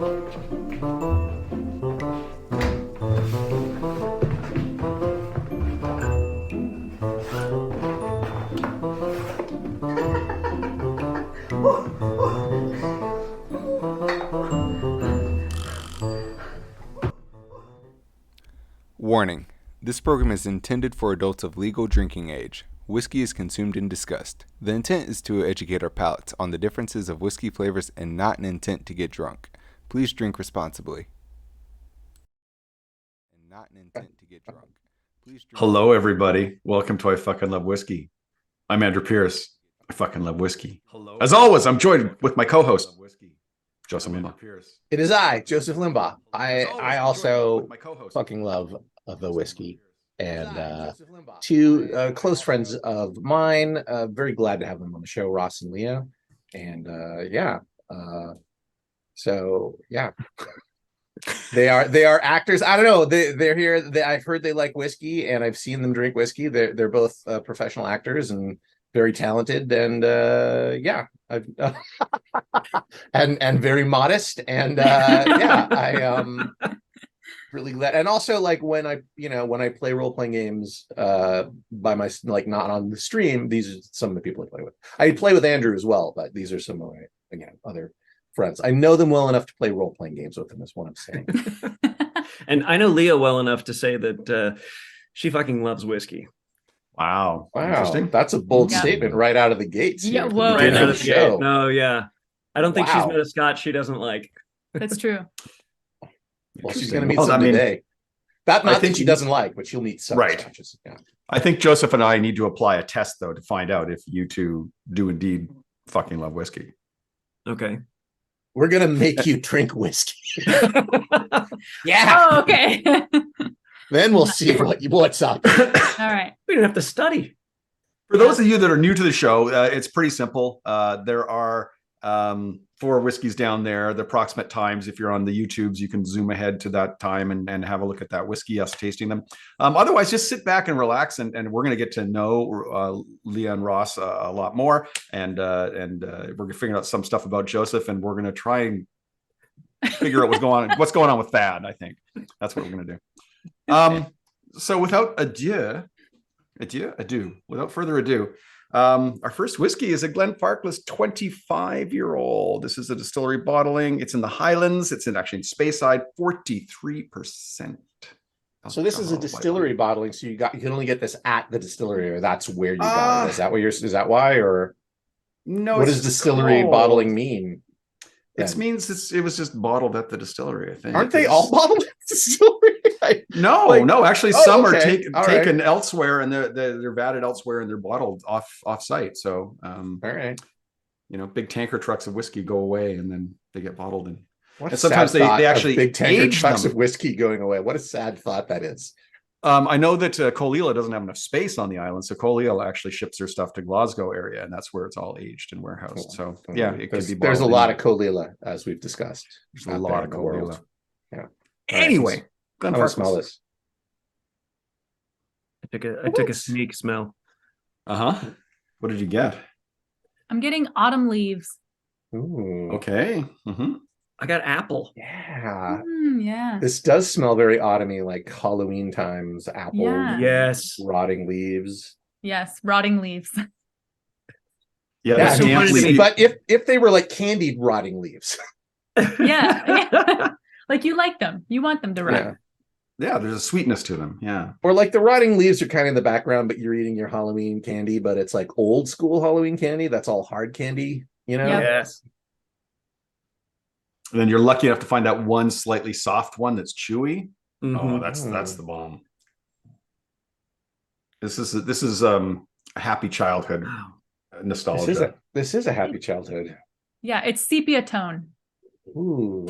Warning. This program is intended for adults of legal drinking age. Whiskey is consumed and discussed. The intent is to educate our palates on the differences of whiskey flavors and not an intent to get drunk. Please drink responsibly. Hello, everybody. Welcome to I Fucking Love Whiskey. I'm Andrew Pierce. I fucking love whiskey. As always, I'm joined with my co-host, Joseph Limbaugh. It is I, Joseph Limbaugh. I also fucking love the whiskey. And two close friends of mine, very glad to have them on the show, Ross and Leah. And they are actors. I don't know. They're here. I've heard they like whiskey, and I've seen them drink whiskey. They're both professional actors and very talented, and and very modest, and I really glad. And also, like, when I play role-playing games by my, like, not on the stream, these are some of the people I play with. I play with Andrew as well, but these are some of my, again, other friends. I know them well enough to play role-playing games with them, is what I'm saying. And I know Leah well enough to say that she fucking loves whiskey. Wow. Interesting. That's a bold statement right out of the gates. Yeah, whoa. Right out of the gate. No, yeah. I don't think she's met a scotch she doesn't like. That's true. Well, she's going to meet some today. Not that she doesn't like, but she'll meet some scotches. Yeah. I think Joseph and I need to apply a test, though, to find out if you two do indeed fucking love whiskey. Okay. We're going to make you drink whiskey. Yeah. Oh, okay. Then we'll see what's up. All right. We didn't have to study. For those of you that are new to the show, it's pretty simple. There are 4 whiskeys down there. The approximate times, if you're on the YouTubes, you can zoom ahead to that time and have a look at that whiskey, us tasting them. Otherwise, just sit back and relax, and we're going to get to know Leah and Ross a lot more, and we're going to figure out some stuff about Joseph, and we're going to try and figure out what's going on with Thad. I think that's what we're going to do. So without without further ado, our first whiskey is a Glenfarclas 25-year-old. This is a distillery bottling. It's in the Highlands. It's actually in Speyside, 43%. So this is a distillery bottling. So you can only get this at the distillery, or that's where you got it. Is that why, or no? What does distillery bottling mean? It means it was just bottled at the distillery, I think. Aren't they all bottled at the distillery? No. Actually, some are taken elsewhere, and they're vatted elsewhere, and they're bottled off site. So, all right, big tanker trucks of whiskey go away, and then they get bottled. And sometimes they actually big tanker trucks of whiskey going away. What a sad thought that is. I know that Colila doesn't have enough space on the island, so Colila actually ships their stuff to Glasgow area, and that's where it's all aged and warehoused. So yeah, it could be. There's a lot of Colila, as we've discussed. There's a lot of Colila. Yeah. Anyway, I want to smell this. I took a sneak smell. What did you get? I'm getting autumn leaves. Ooh. Okay. Mm-hmm. I got apple. Yeah. Yeah. This does smell very autumny, like Halloween times. Apple. Yeah. Yes. Rotting leaves. Yes, rotting leaves. Yeah. But if they were like candied rotting leaves. Yeah. Like you like them. You want them to rot. Yeah, there's a sweetness to them. Yeah. Or like the rotting leaves are kind of in the background, but you're eating your Halloween candy, but it's like old school Halloween candy. That's all hard candy, Yep. Yes. And then you're lucky enough to find that one slightly soft one that's chewy. Mm-hmm. Oh, that's the bomb. This is a happy childhood nostalgia. This is a happy childhood. Yeah, it's sepia tone. Ooh.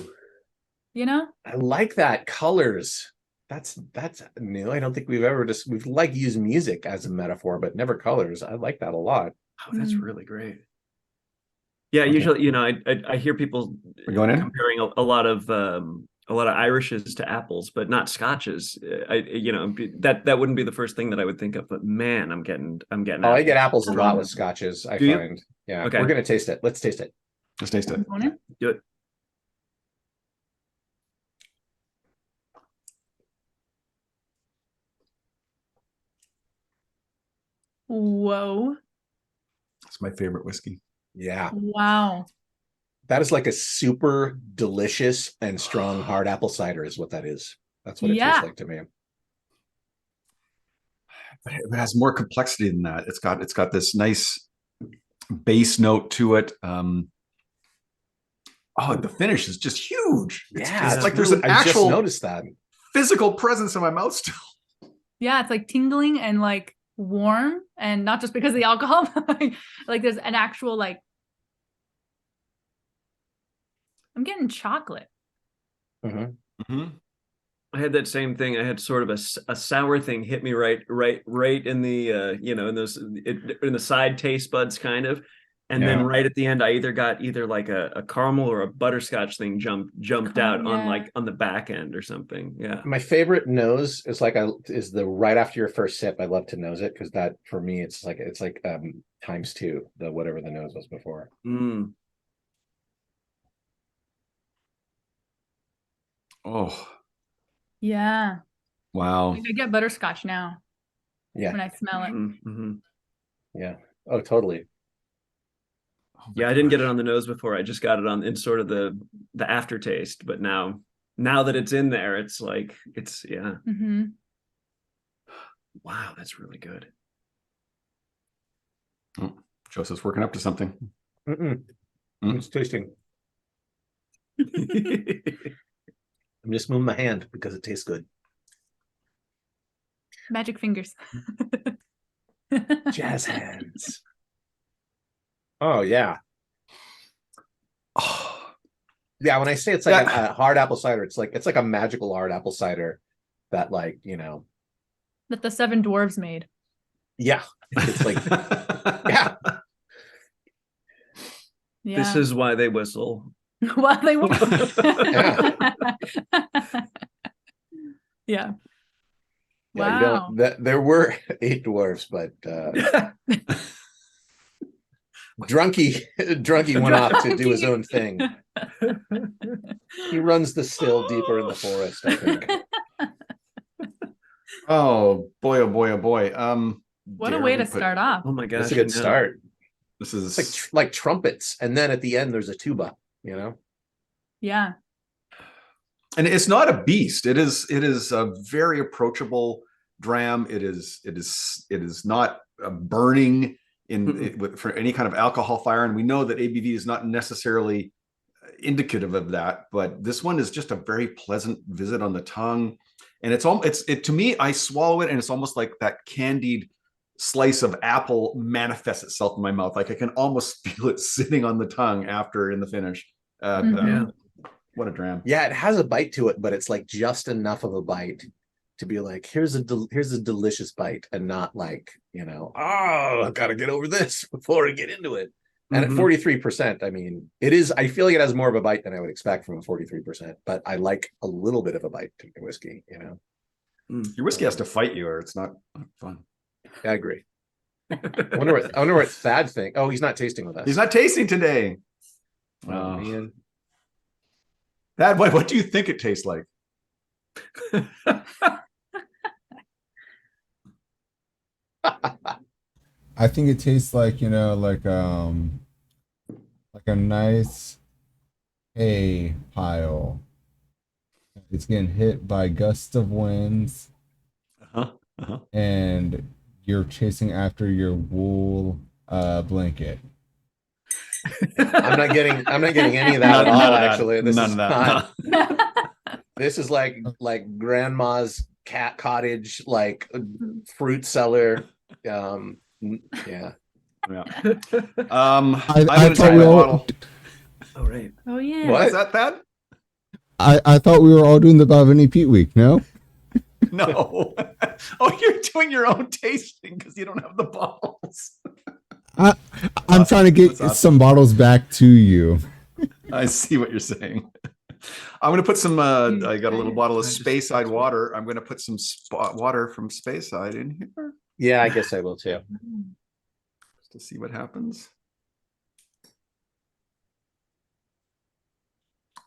I like that. Colors. That's new. I don't think we've used music as a metaphor, but never colors. I like that a lot. Oh, that's really great. Yeah, usually, I hear people comparing a lot of Irishes to apples, but not Scotches. That wouldn't be the first thing that I would think of. But man, I'm getting. Oh, I get apples a lot with Scotches. I find. Yeah. Okay. We're gonna taste it. Let's taste it. Let's taste it. Do it. Whoa. It's my favorite whiskey. Yeah. Wow. That is like a super delicious and strong hard apple cider is what that is. That's what it tastes like to me. But it has more complexity than that. It's got this nice base note to it. The finish is just huge. It's like there's an actual just noticed that physical presence in my mouth still. Yeah, it's like tingling and like warm, and not just because of the alcohol. Like there's an actual like. I'm getting chocolate. I had that same thing. I had sort of a sour thing hit me right in the in the side taste buds kind of, and then right at the end I got like a caramel or a butterscotch thing jumped out on the back end or something. Yeah. My favorite nose is is the right after your first sip. I love to nose it because that for me it's like times two the whatever the nose was before. Oh. Yeah. Wow. Like I get butterscotch now. Yeah. When I smell it. Yeah. Oh, totally. I didn't get it on the nose before. I just got it in sort of the aftertaste. But now that it's in there, it's like wow, that's really good. Oh, Joseph's working up to something. It's tasting. I'm just moving my hand because it tastes good. Magic fingers. Jazz hands. Oh yeah. Yeah, when I say it's like a hard apple cider, it's like a magical hard apple cider that that the Seven Dwarves made. Yeah. It's like yeah. This is why they whistle. Well, they were. Yeah. Wow. There were 8 dwarves, but Drunky went off to do his own thing. He runs the still deeper in the forest, I think. Oh boy, oh boy, oh boy. What a way to start off. Oh my gosh. That's a good start. This is like trumpets, and then at the end there's a tuba, Yeah. And it's not a beast. It is a very approachable dram. It is not burning for any kind of alcohol fire, and we know that ABV is not necessarily indicative of that, but this one is just a very pleasant visit on the tongue. And it's to me, I swallow it and it's almost like that candied slice of apple manifests itself in my mouth. Like I can almost feel it sitting on the tongue after in the finish. What a dram. Yeah, it has a bite to it, but it's like just enough of a bite to be like, here's a delicious bite, and not like, I've got to get over this before I get into it. And at 43%, I mean, I feel like it has more of a bite than I would expect from a 43%, but I like a little bit of a bite to my whiskey, Your whiskey has to fight you or it's not fun. I agree. I wonder what Thad thinks. Oh, he's not tasting with us. He's not tasting today. Oh, man. Thad, what do you think it tastes like? I think it tastes like, like a nice hay pile. It's getting hit by gusts of winds. And you're chasing after your wool blanket. I'm not getting any of that at all, actually. This is like grandma's cat cottage, like fruit cellar. Yeah. I thought we all. Oh right. Oh yeah. What is that, Thad? I thought we were all doing the Balvenie Peat Week. No. No. Oh, you're doing your own tasting because you don't have the bottles. I'm trying to get some bottles back to you. I see what you're saying. I'm going to put some, I got a little bottle of Speyside water. I'm going to put some water from Speyside in here. Yeah, I guess I will too. Just to see what happens.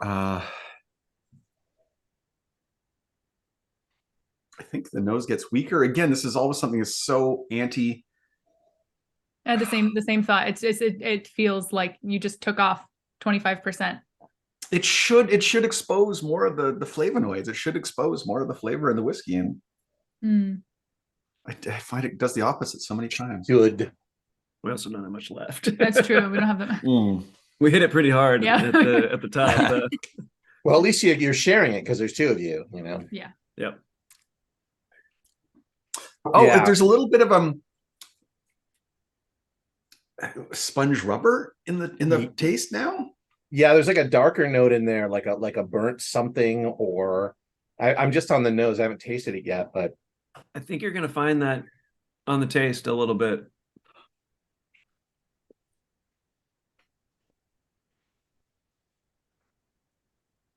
I think the nose gets weaker. Again, this is always something that's so The same thought. It feels like you just took off 25%. It should expose more of the flavonoids. It should expose more of the flavor in the whiskey, and I find it does the opposite so many times. Good. We also don't have much left. That's true. We don't have that. We hit it pretty hard Yeah. at the top. Well, at least you're sharing it because there's two of you. You know. Yeah. Yep. Oh, yeah. There's a little bit of sponge rubber in the taste now. Yeah, there's like a darker note in there, like a burnt something, or I'm just on the nose. I haven't tasted it yet, but I think you're gonna find that on the taste a little bit.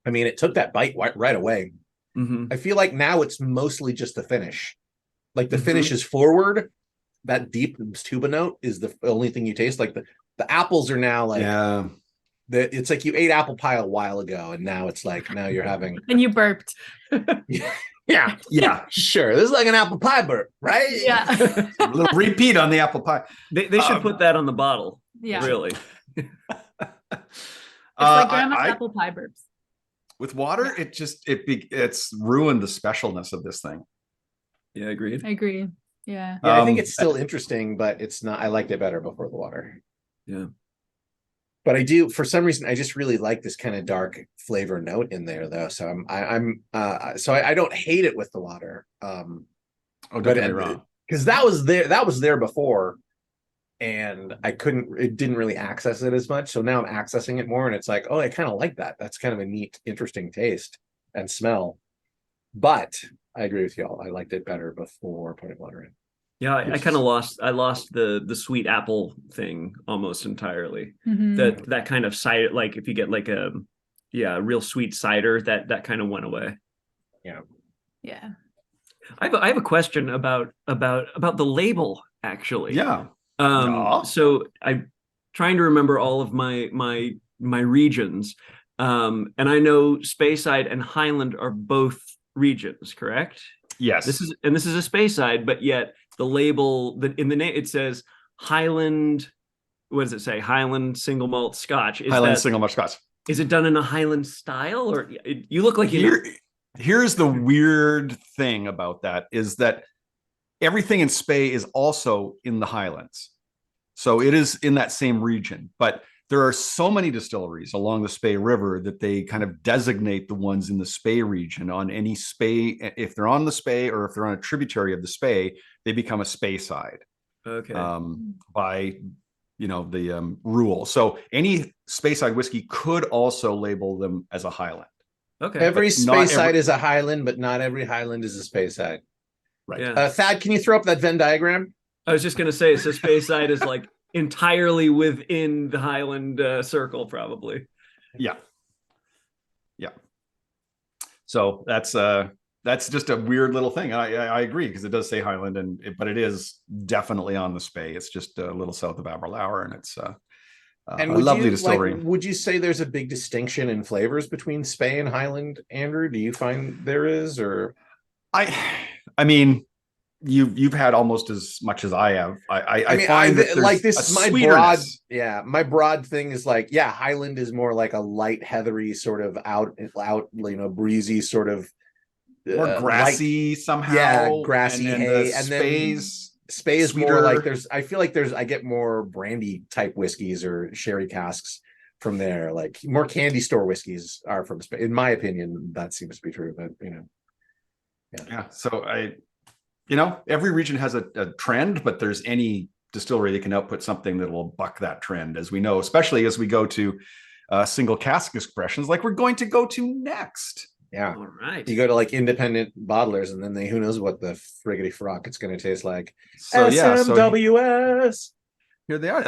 I mean, it took that bite right away. Mm-hmm. I feel like now it's mostly just the finish. Like the finish is forward. That deep tuba note is the only thing you taste. Like the apples are now like, it's like you ate apple pie a while ago, and now it's like now you're having. And you burped. Yeah, sure. This is like an apple pie burp, right? Yeah. A little repeat on the apple pie. They should put that on the bottle. Yeah. Really. It's like grandma's apple pie burps. With water, it's ruined the specialness of this thing. Yeah, agreed. I agree. Yeah. Yeah, I think it's still interesting, but it's not. I liked it better before the water. Yeah. But I do, for some reason, I just really like this kind of dark flavor note in there, though. So I don't hate it with the water. Don't get me wrong, because that was there before, and it didn't really access it as much. So now I'm accessing it more, and it's like, oh, I kind of like that. That's kind of a neat, interesting taste and smell. But I agree with y'all. I liked it better before putting water in. Yeah, I kind of lost the sweet apple thing almost entirely. Mm-hmm. That kind of cider, like if you get like a real sweet cider, that kind of went away. Yeah. Yeah. I have a question about the label, actually. Yeah. So I'm trying to remember all of my regions. And I know Speyside and Highland are both regions, correct? Yes. This is a Speyside, but yet the label in the name it says Highland. What does it say? Highland single malt Scotch. Single malt Scotch. Is it done in a Highland style, or you look like Here's the weird thing about that is that everything in Spey is also in the Highlands, so it is in that same region, but there are so many distilleries along the Spey River that they kind of designate the ones in the Spey region on any Spey. If they're on the Spey or if they're on a tributary of the Spey, they become a Speyside. Okay. By the rule. So any Speyside whiskey could also label them as a Highland. Okay. Every Speyside is a Highland, but not every Highland is a Speyside. Right. Yeah. Thad, can you throw up that Venn diagram? I was just going to say, so Speyside is like entirely within the Highland circle, probably. Yeah. So that's just a weird little thing. I agree, because it does say Highland, but it is definitely on the Spey. It's just a little south of Aberlour, and it's a lovely distillery. Would you say there's a big distinction in flavors between Spey and Highland, Andrew? Do you find there is, or? I mean, you've had almost as much as I have. I find that like this is my broad thing is like, Highland is more like a light, heathery sort of out, breezy sort of more grassy somehow. Grassy hay, and then Spey is more like I feel like I get more brandy type whiskeys or sherry casks from there, like more candy store whiskeys are from Spey. In my opinion, that seems to be true, but So every region has a trend, but there's any distillery that can output something that will buck that trend, as we know, especially as we go to single cask expressions like we're going to go to next. Yeah. All right. You go to like independent bottlers, and then who knows what the friggity frock it's going to taste like. So SMWS. Here they are.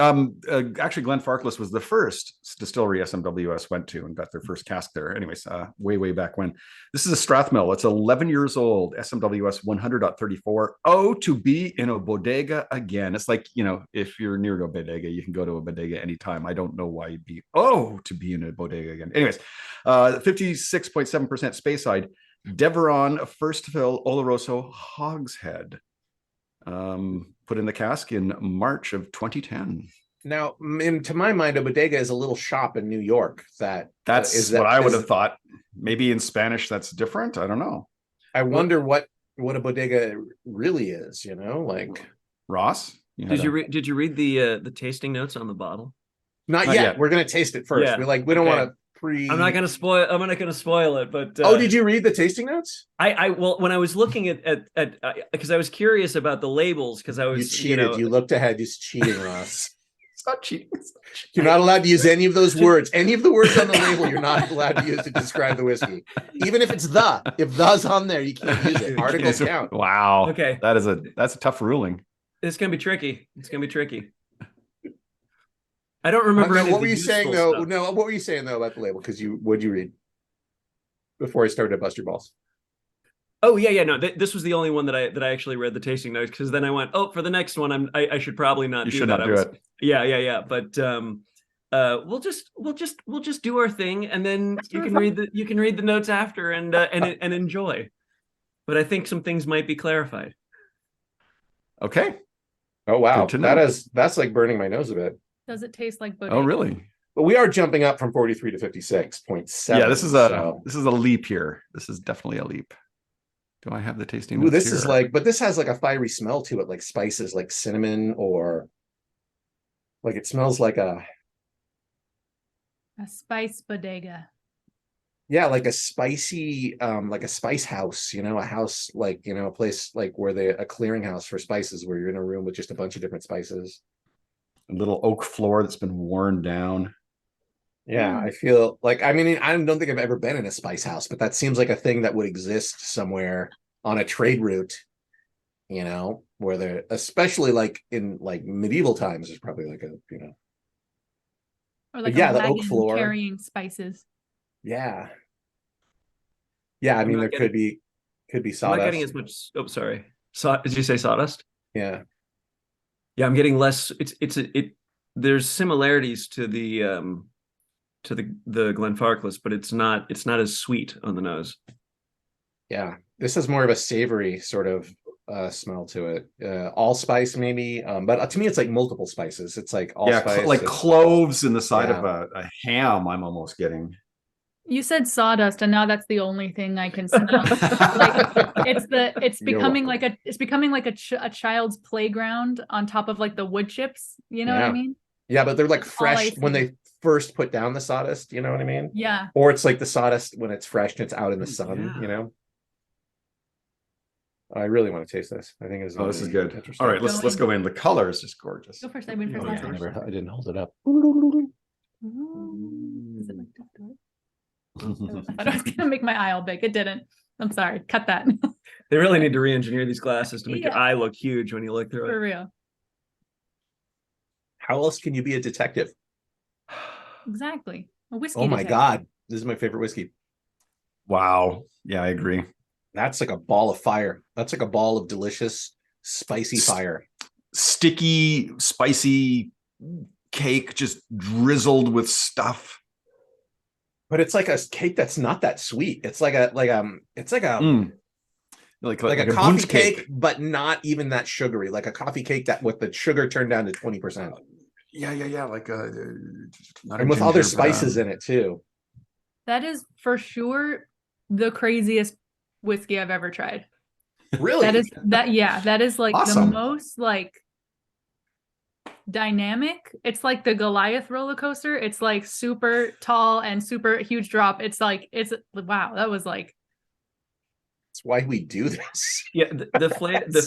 Actually, Glenfarclas was the first distillery SMWS went to and got their first cask there. Anyways, way back when. This is a Strathmill. It's 11 years old. SMWS 100.34. Oh, to be in a bodega again. It's like, if you're near a bodega, you can go to a bodega anytime. I don't know why you'd be, to be in a bodega again. Anyways, 56.7% Speyside. Deveron, first fill, oloroso, hogshead. put in the cask in March of 2010. Now, to my mind, a bodega is a little shop in New York. That's what I would have thought. Maybe in Spanish that's different. I don't know. I wonder what a bodega really is. Like Ross. Did you read the tasting notes on the bottle? Not yet. We're gonna taste it first. Yeah. We don't want to I'm not gonna spoil it, but did you read the tasting notes? Well, when I was looking at because I was curious about the labels, because I was you cheated. You looked ahead. It's cheating, Ross. It's not cheating. You're not allowed to use any of those words. Any of the words on the label, you're not allowed to use to describe the whiskey. Even if it's if the's on there, you can't use it. Articles count. Wow. Okay. That's a tough ruling. It's gonna be tricky. I don't remember. What were you saying though? Stuff. No, what were you saying though about the label? Because what'd you read before I started to bust your balls? Oh yeah. No, this was the only one that I actually read the tasting notes, because then I went, for the next one, I should probably not. You do should that. not do it. Yeah. But we'll just do our thing, and then you can read the notes after and enjoy. But I think some things might be clarified. Okay. Oh wow, that's like burning my nose a bit. Does it taste like bodega? Oh really? But we are jumping up from 43 to 56.7. Yeah, this is a leap here. This is definitely a leap. Do I have the tasting notes this here? is but this has like a fiery smell to it, like spices, like cinnamon, or like it smells like a spice bodega. Yeah, like a spicy, like a spice house, a house like, a place like where a clearinghouse for spices, where you're in a room with just a bunch of different spices. A little oak floor that's been worn down. Yeah, I feel like, I don't think I've ever been in a spice house, but that seems like a thing that would exist somewhere on a trade route, where they're, especially like in like medieval times, there's probably like or like the oak floor carrying spices. Yeah. There could be sawdust. I'm not getting as much. Oh, sorry. Did you say sawdust? Yeah. Yeah, I'm getting less. There's similarities to the Glenfarclas, but it's not as sweet on the nose. Yeah, this has more of a savory sort of smell to it. Allspice maybe, but to me it's like multiple spices. It's like allspice, like cloves in the side of a ham. I'm almost getting. You said sawdust, and now that's the only thing I can smell. It's becoming like a child's playground on top of like the wood chips. You know what I mean? Yeah, but they're like fresh when they first put down the sawdust. You know what I mean? Yeah. Or it's like the sawdust when it's fresh and it's out in the sun. Yeah. I really want to taste this. I think it's this is good. All right, let's go in. The color is just gorgeous. Go first. I went first. I didn't hold it up. Is it like that? I thought I was gonna make my eye all big. It didn't. I'm sorry. Cut that. They really need to re-engineer these glasses to make your eye look huge when you look through it. For real. How else can you be a detective? Exactly. A whiskey. Oh my detective. God. This is my favorite whiskey. Wow. Yeah, I agree. That's like a ball of fire. That's like a ball of delicious, spicy fire. Sticky, spicy cake just drizzled with stuff. But it's like a cake that's not that sweet. It's like a coffee cake, but not even that sugary. Like a coffee cake that with the sugar turned down to 20%. Yeah. Like and with other spices in it too. That is for sure the craziest whiskey I've ever tried. Really? That is like awesome. The most like dynamic. It's like the Goliath roller coaster. It's like super tall and super huge drop. It's wow. That was like. That's why we do this. Yeah, the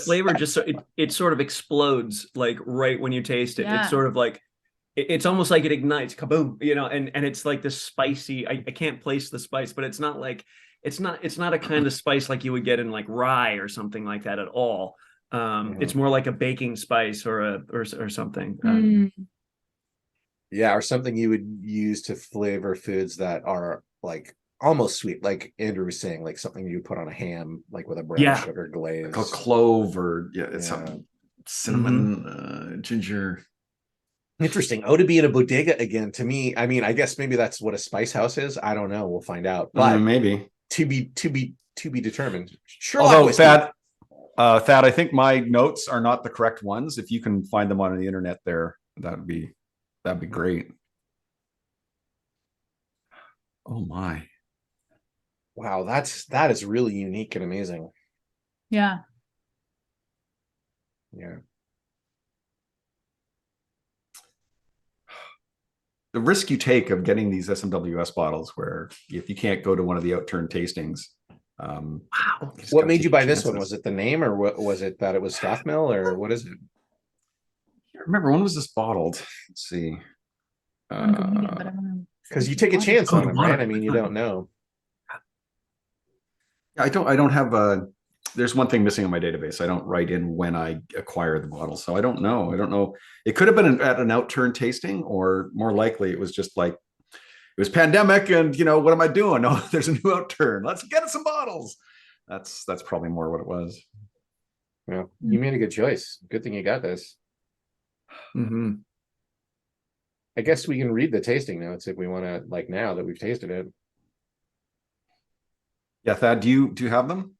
flavor just it sort of explodes like right when you taste it. Yeah. It's sort of like it's almost like it ignites, kaboom, and it's like this spicy. I can't place the spice, but it's not like it's not a kind of spice like you would get in like rye or something like that at all. It's more like a baking spice or something. Yeah, or something you would use to flavor foods that are like almost sweet, like Andrew was saying, like something you put on a ham, like with a brown sugar glaze, like a clove, or something, cinnamon, ginger. Interesting. To be in a bodega again, to me, I guess maybe that's what a spice house is. I don't know. We'll find out. But maybe to be determined. Although Thad, I think my notes are not the correct ones. If you can find them on the internet there, that'd be great. Oh my. Wow, that is really unique and amazing. Yeah. Yeah. The risk you take of getting these SMWS bottles, where if you can't go to one of the outturned tastings. Wow. What made you buy this one? Was it the name, or what was it that it was Strathmill, or what is it? I can't remember, when was this bottled? Let's see. Because you take a chance on them, right? I mean, you don't know. I don't have a. There's one thing missing in my database. I don't write in when I acquire the bottle, so I don't know. It could have been at an outturn tasting, or more likely it was just like it was pandemic, and what am I doing? Oh, there's a new outturn. Let's get some bottles. That's probably more what it was. Yeah, you made a good choice. Good thing you got this. Mm-hmm. I guess we can read the tasting notes if we want to, like, now that we've tasted it. Yeah, Thad, do you have them?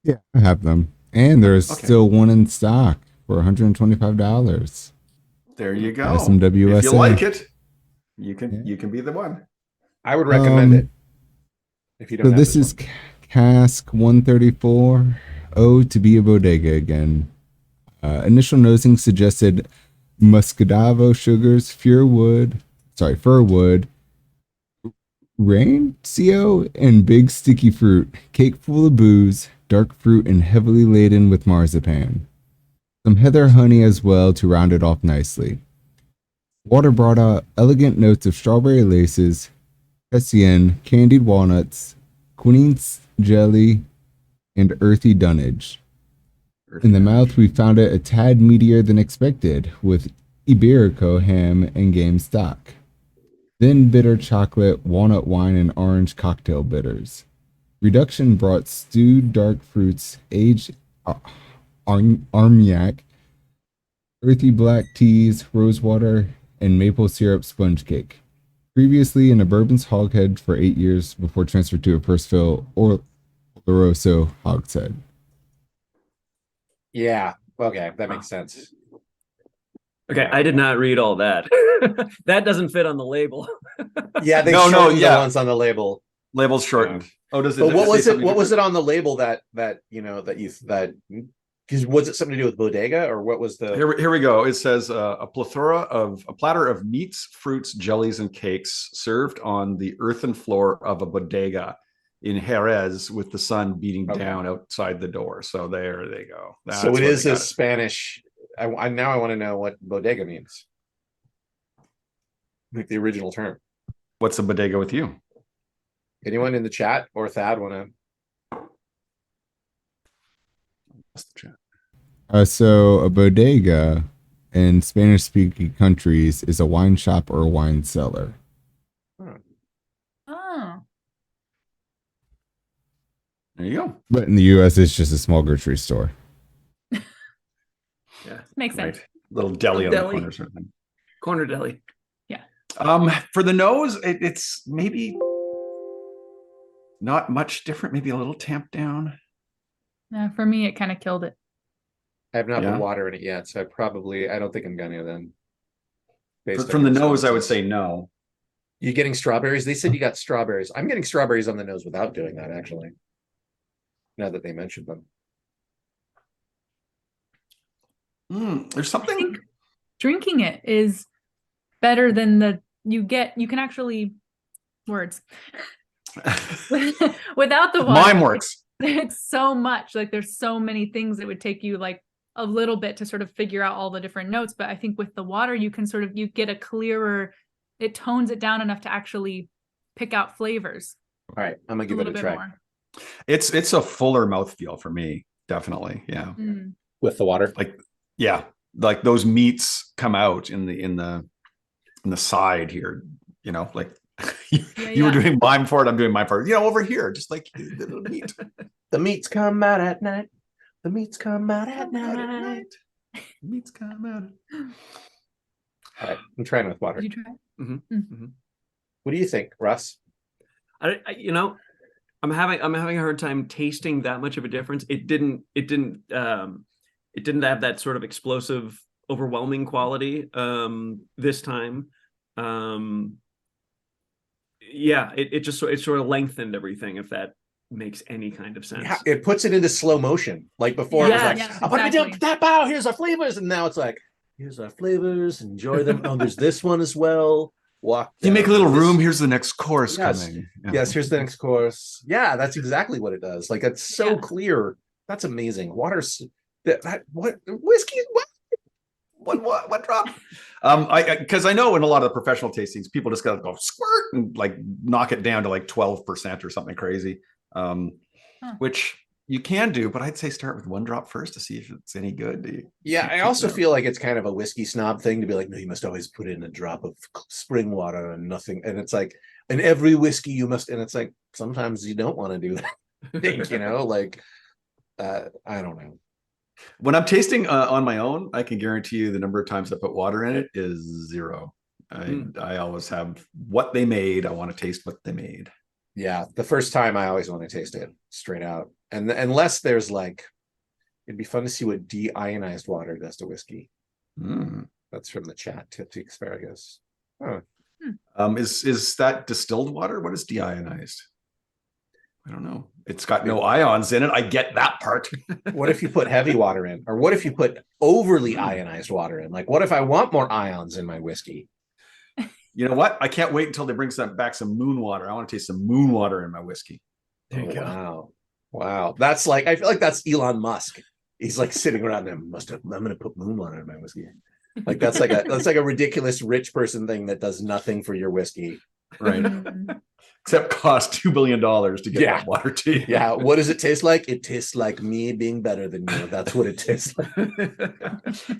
Yeah, I have them, and there's still one in stock for $125. There you go. SMWS. If you like it, you can be the one. I would recommend it. If you don't. So this is Cask 134. Oh, to be a bodega again. Initial nosing suggested muscadavo sugars, fir wood, rancio, and big sticky fruit. Cake full of booze, dark fruit, and heavily laden with marzipan. Some heather honey as well to round it off nicely. Water brought out elegant notes of strawberry laces, hessian, candied walnuts, quinine jelly, and earthy dunnage. In the mouth, we found it a tad meatier than expected, with Iberico ham and game stock. Then bitter chocolate, walnut wine, and orange cocktail bitters. Reduction brought stewed dark fruits, aged armagnac, earthy black teas, rosewater, and maple syrup sponge cake. Previously in a bourbon's hogshead for 8 years before transfer to a first fill or oloroso hogshead. Yeah. Okay, that makes sense. Okay, I did not read all that. That doesn't fit on the label. Yeah, they shortened the ones on the label. Label's shortened. Oh, does it? But what was it? What was it on the label that because was it something to do with bodega, or what was the? Here we go. It says a platter of meats, fruits, jellies, and cakes served on the earthen floor of a bodega in Jerez with the sun beating down outside the door. So there they go. So it is a Spanish. I now want to know what bodega means. Like the original term. What's a bodega with you? Anyone in the chat or Thad want to? So a bodega in Spanish-speaking countries is a wine shop or a wine cellar. Oh. There you go. But in the U.S., it's just a small grocery store. Yeah, makes sense. Right. Little deli on the corner, sort of thing. Corner deli. Yeah. For the nose, it's maybe not much different. Maybe a little tamped down. For me, it kind of killed it. I have not put water in it yet, so I don't think I'm gonna then. From the nose, I would say no. You getting strawberries? They said you got strawberries. I'm getting strawberries on the nose without doing that, actually. Now that they mentioned them. There's something. Drinking it is better than you can actually words without the water. Mime works. It's so much, like there's so many things that would take you like a little bit to sort of figure out all the different notes. But I think with the water, you can you get a clearer, it tones it down enough to actually pick out flavors. All right, I'm gonna give it a try. More. It's a fuller mouthfeel for me, definitely. Yeah. With the water, like those meats come out in the side here. Like you were doing mime for it, I'm doing mine for it. Over here, just like the meat. The meats come out at night. The meats come out at night. The meats come out. All right, I'm trying with water. Did you try? What do you think, Russ? I'm having a hard time tasting that much of a difference. It didn't have that sort of explosive, overwhelming quality this time. It sort of lengthened everything, if that makes any kind of sense. Yeah, it puts it into slow motion. Like before, it was like, I'm gonna do that bow, here's our flavors, and now it's like, here's our flavors, enjoy them. Oh, there's this one as well. You make a little room. Here's the next course coming. Yeah. Yes, here's the next course. Yeah, that's exactly what it does. Like, it's so clear. That's amazing. Water's what whiskey? What drop? Because I know in a lot of the professional tastings, people just gotta go squirt and like knock it down to like 12% or something crazy. Which you can do, but I'd say start with 1 drop first to see if it's any good. I also feel like it's kind of a whiskey snob thing to be like, no, you must always put in a drop of spring water and nothing. And it's like, in every whiskey you must, and it's like, sometimes you don't want to do that. You know, like, I don't know. When I'm tasting on my own, I can guarantee you the number of times I put water in it is 0. I always have what they made. I want to taste what they made. Yeah, the first time I always want to taste it straight out. And unless there's like, it'd be fun to see what deionized water does to whiskey. That's from the chat. Tipsy asparagus. Huh. Is that distilled water? What is deionized? I don't know. It's got no ions in it. I get that part. What if you put heavy water in? Or what if you put overly ionized water in? Like, what if I want more ions in my whiskey? You know what? I can't wait until they bring back some moon water. I want to taste some moon water in my whiskey. There you go. Wow. That's like, I feel like that's Elon Musk. He's like sitting around there. I'm going to put moon water in my whiskey. Like that's like a ridiculous rich person thing that does nothing for your whiskey. Right. Except cost $2 billion to get that water to you. Yeah. What does it taste like? It tastes like me being better than you. That's what it tastes like.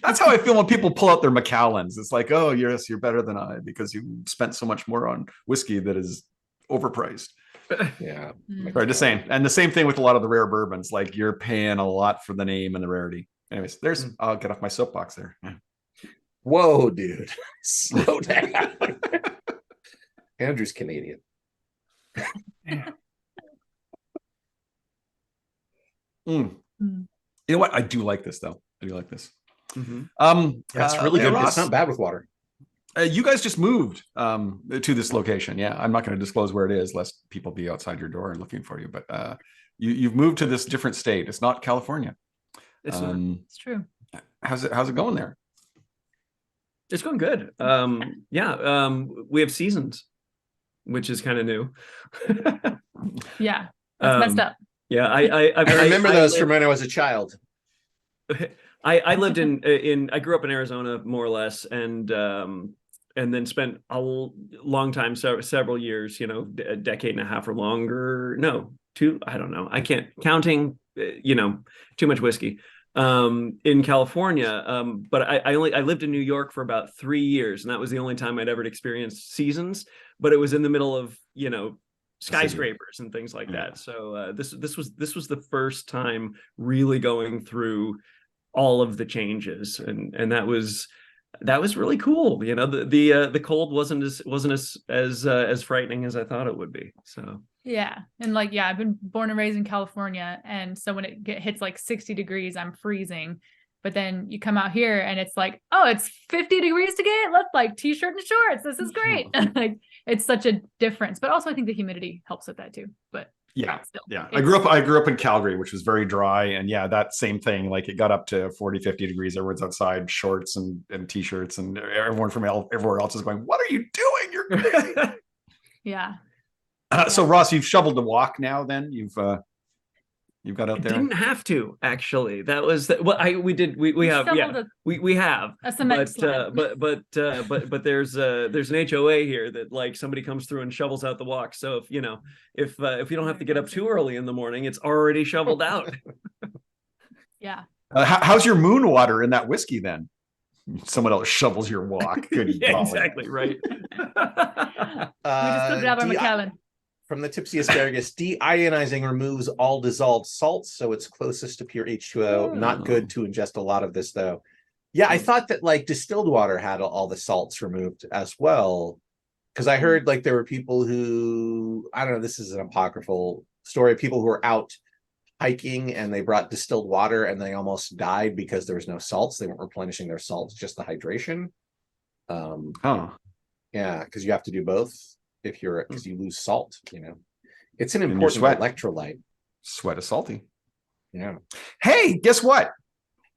That's how I feel when people pull out their Macallans. It's like, oh, yes, you're better than I because you spent so much more on whiskey that is overpriced. Yeah. Right. Just saying. And the same thing with a lot of the rare bourbons. Like you're paying a lot for the name and the rarity. Anyways, I'll get off my soapbox there. Yeah. Whoa, dude. Slow down. Andrew's Canadian. You know what? I do like this though. I do like this. That's really good. Ross, it's not bad with water. You guys just moved to this location. Yeah, I'm not going to disclose where it is, lest people be outside your door and looking for you. But you've moved to this different state. It's not California. It's not. It's true. How's it going there? It's going good. We have seasons, which is kind of new. Yeah, that's messed up. Yeah, I remember those from when I was a child. I lived I grew up in Arizona more or less, and then spent a long time, several years, a decade and a half or longer. No, 2. I don't know. I can't counting. Too much whiskey. In California, but I lived in New York for about 3 years, and that was the only time I'd ever experienced seasons. But it was in the middle of skyscrapers and things like that. So this was the first time really going through all of the changes, and that was really cool. The cold wasn't as frightening as I thought it would be. So yeah, and I've been born and raised in California, and so when it hits like 60 degrees, I'm freezing. But then you come out here and it's like, oh, it's 50 degrees today. Let's like t-shirt and shorts. This is great. Like it's such a difference. But also I think the humidity helps with that too. But yeah. I grew up in Calgary, which was very dry. And yeah, that same thing. Like it got up to 40, 50 degrees. Everyone's outside, shorts and t-shirts, and everyone from everywhere else is going, what are you doing? You're crazy. Yeah. So Ross, you've shoveled the walk now then? You've got out there? Didn't have to, actually. That was we have a cement but there's an HOA here that like somebody comes through and shovels out the walk. So if you don't have to get up too early in the morning, it's already shoveled out. Yeah. How's your moon water in that whiskey then? Someone else shovels your walk. Good. Yeah, exactly right. We just could grab our Macallan. From the Tipsy Asparagus, deionizing removes all dissolved salts, so it's closest to pure H2O. Not good to ingest a lot of this, though. Yeah, I thought that like distilled water had all the salts removed as well, because I heard like there were people who, I don't know, this is an apocryphal story of people who were out hiking and they brought distilled water and they almost died because there was no salts. They weren't replenishing their salts, just the hydration. Yeah, because you have to do both because you lose salt, It's an important electrolyte. Sweat is salty. Yeah. Hey, guess what?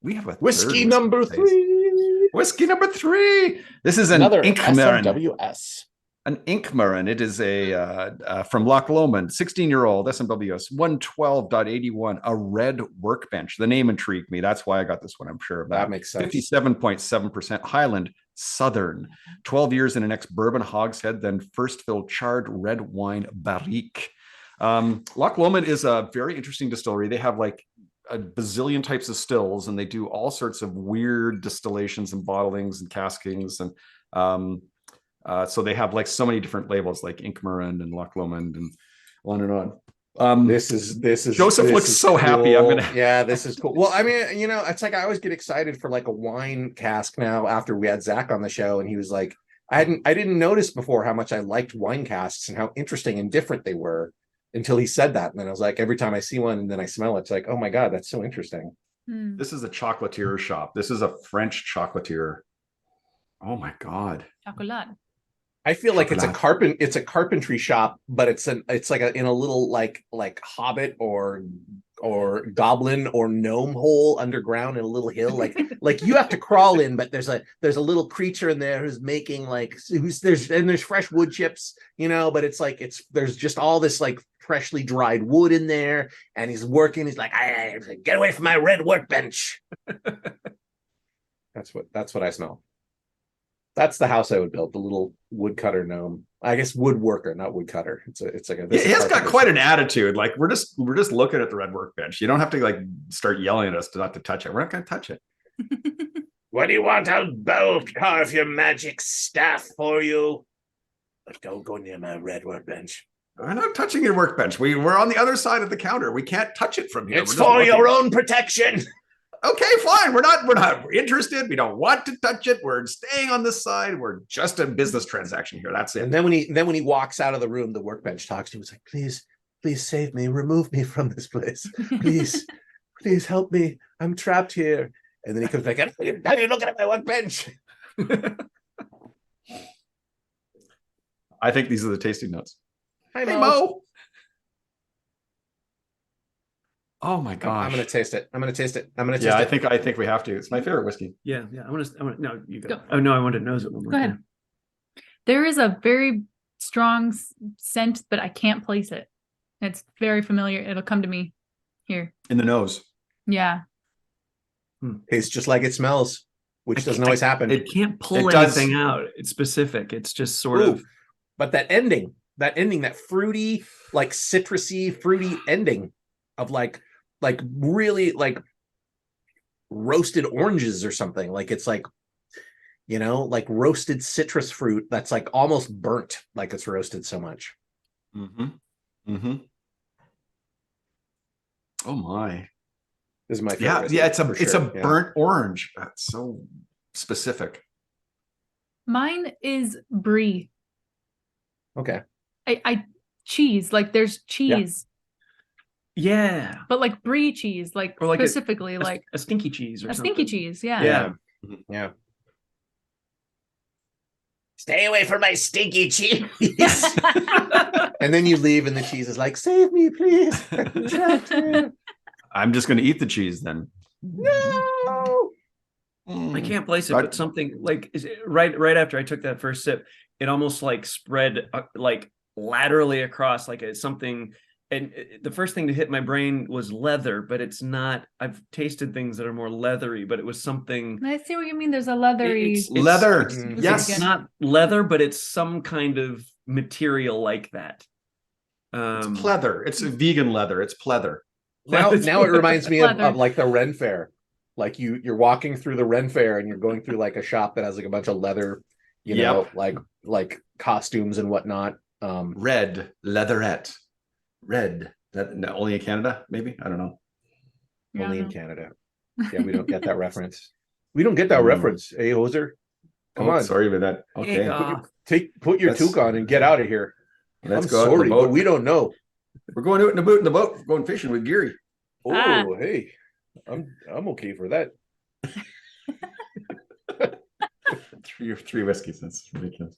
We have a whiskey number 3. Whiskey number 3. This is another Inchmurrin. SMWS. An Inchmurrin. It is a from Loch Lomond, 16-year-old SMWS 112.81, a red workbench. The name intrigued me. That's why I got this one. I'm sure of that. That makes sense. 57.7% Highland Southern. 12 years in an ex-bourbon hogshead, then first fill charred red wine barrique. Loch Lomond is a very interesting distillery. They have like a bazillion types of stills, and they do all sorts of weird distillations and bottlings and caskings, and so they have like so many different labels, like Inchmurrin and Loch Lomond and on and on. This is Joseph looks so happy. Yeah, this is cool. Well, I mean, it's like I always get excited for like a wine cask now after we had Zach on the show, and he was like, I didn't notice before how much I liked wine casks and how interesting and different they were until he said that. And then I was like, every time I see one and then I smell it, it's like, oh my God, that's so interesting. This is a chocolatier shop. This is a French chocolatier. Oh my God. Chocolat. I feel like it's a carpentry shop, but it's like in a little like hobbit or goblin or gnome hole underground in a little hill. Like you have to crawl in, but there's a little creature in there who's making there's fresh wood chips, but it's like there's just all this like freshly dried wood in there, and he's working. He's like, get away from my red workbench. That's what I smell. That's the house I would build, the little woodcutter gnome. I guess woodworker, not woodcutter. It's like he has got quite an attitude. Like we're just looking at the red workbench. You don't have to like start yelling at us not to touch it. We're not going to touch it. What do you want? I'll carve your magic staff for you. But don't go near my red workbench. We're not touching your workbench. We're on the other side of the counter. We can't touch it from here. It's for your own protection. Okay, fine. We're not interested. We don't want to touch it. We're staying on this side. We're just a business transaction here. That's it. And then when he walks out of the room, the workbench talks to him. He's like, please save me. Remove me from this place. Please help me. I'm trapped here. And then he comes back, how are you looking at my workbench? I think these are the tasting notes. Hi, Mo. Mo. Oh my gosh! I'm gonna taste it. Yeah, I think we have to. It's my favorite whiskey. Yeah. I want to. No, you go. Oh no, I want to nose it one more. Go ahead. There is a very strong scent, but I can't place it. It's very familiar. It'll come to me here in the nose. Yeah. Tastes just like it smells, which doesn't always happen. It can't pull anything out. It's specific. It's just sort of. But that ending, that fruity, like citrusy, fruity ending of like really like roasted oranges or something. Like it's like, like roasted citrus fruit that's like almost burnt, like it's roasted so much. Oh my. This is my favorite. Yeah, it's a burnt orange. That's so specific. Mine is brie. Okay. I cheese, like there's cheese. Yeah. But like brie cheese, like specifically like a stinky cheese or something. Stinky cheese, yeah. Yeah. Stay away from my stinky cheese. And then you leave and the cheese is like, save me, please. I'm just going to eat the cheese then. No. I can't place it, but something like right after I took that first sip, it almost like spread like laterally across like something. And the first thing to hit my brain was leather, but it's not. I've tasted things that are more leathery, but it was something. I see what you mean. There's a leathery. It's leather. Yes. It's not leather, but it's some kind of material like that. It's pleather. It's a vegan leather. It's pleather. Now it reminds me of like the Ren Fair. Like you're walking through the Ren Fair and you're going through like a shop that has like a bunch of leather, like costumes and whatnot. Red leatherette. Red. That only in Canada, maybe? I don't know. Yeah, only in Canada. Yeah, we don't get that reference. We don't get that reference. Hey, hoser. Come on. Sorry about that. Okay. Put your toque on and get out of here. Let's I'm go. sorry, but we don't know. We're going out in the boat. We're going fishing with Geary. Oh, hey, I'm okay for that. three whiskeys. That's ridiculous.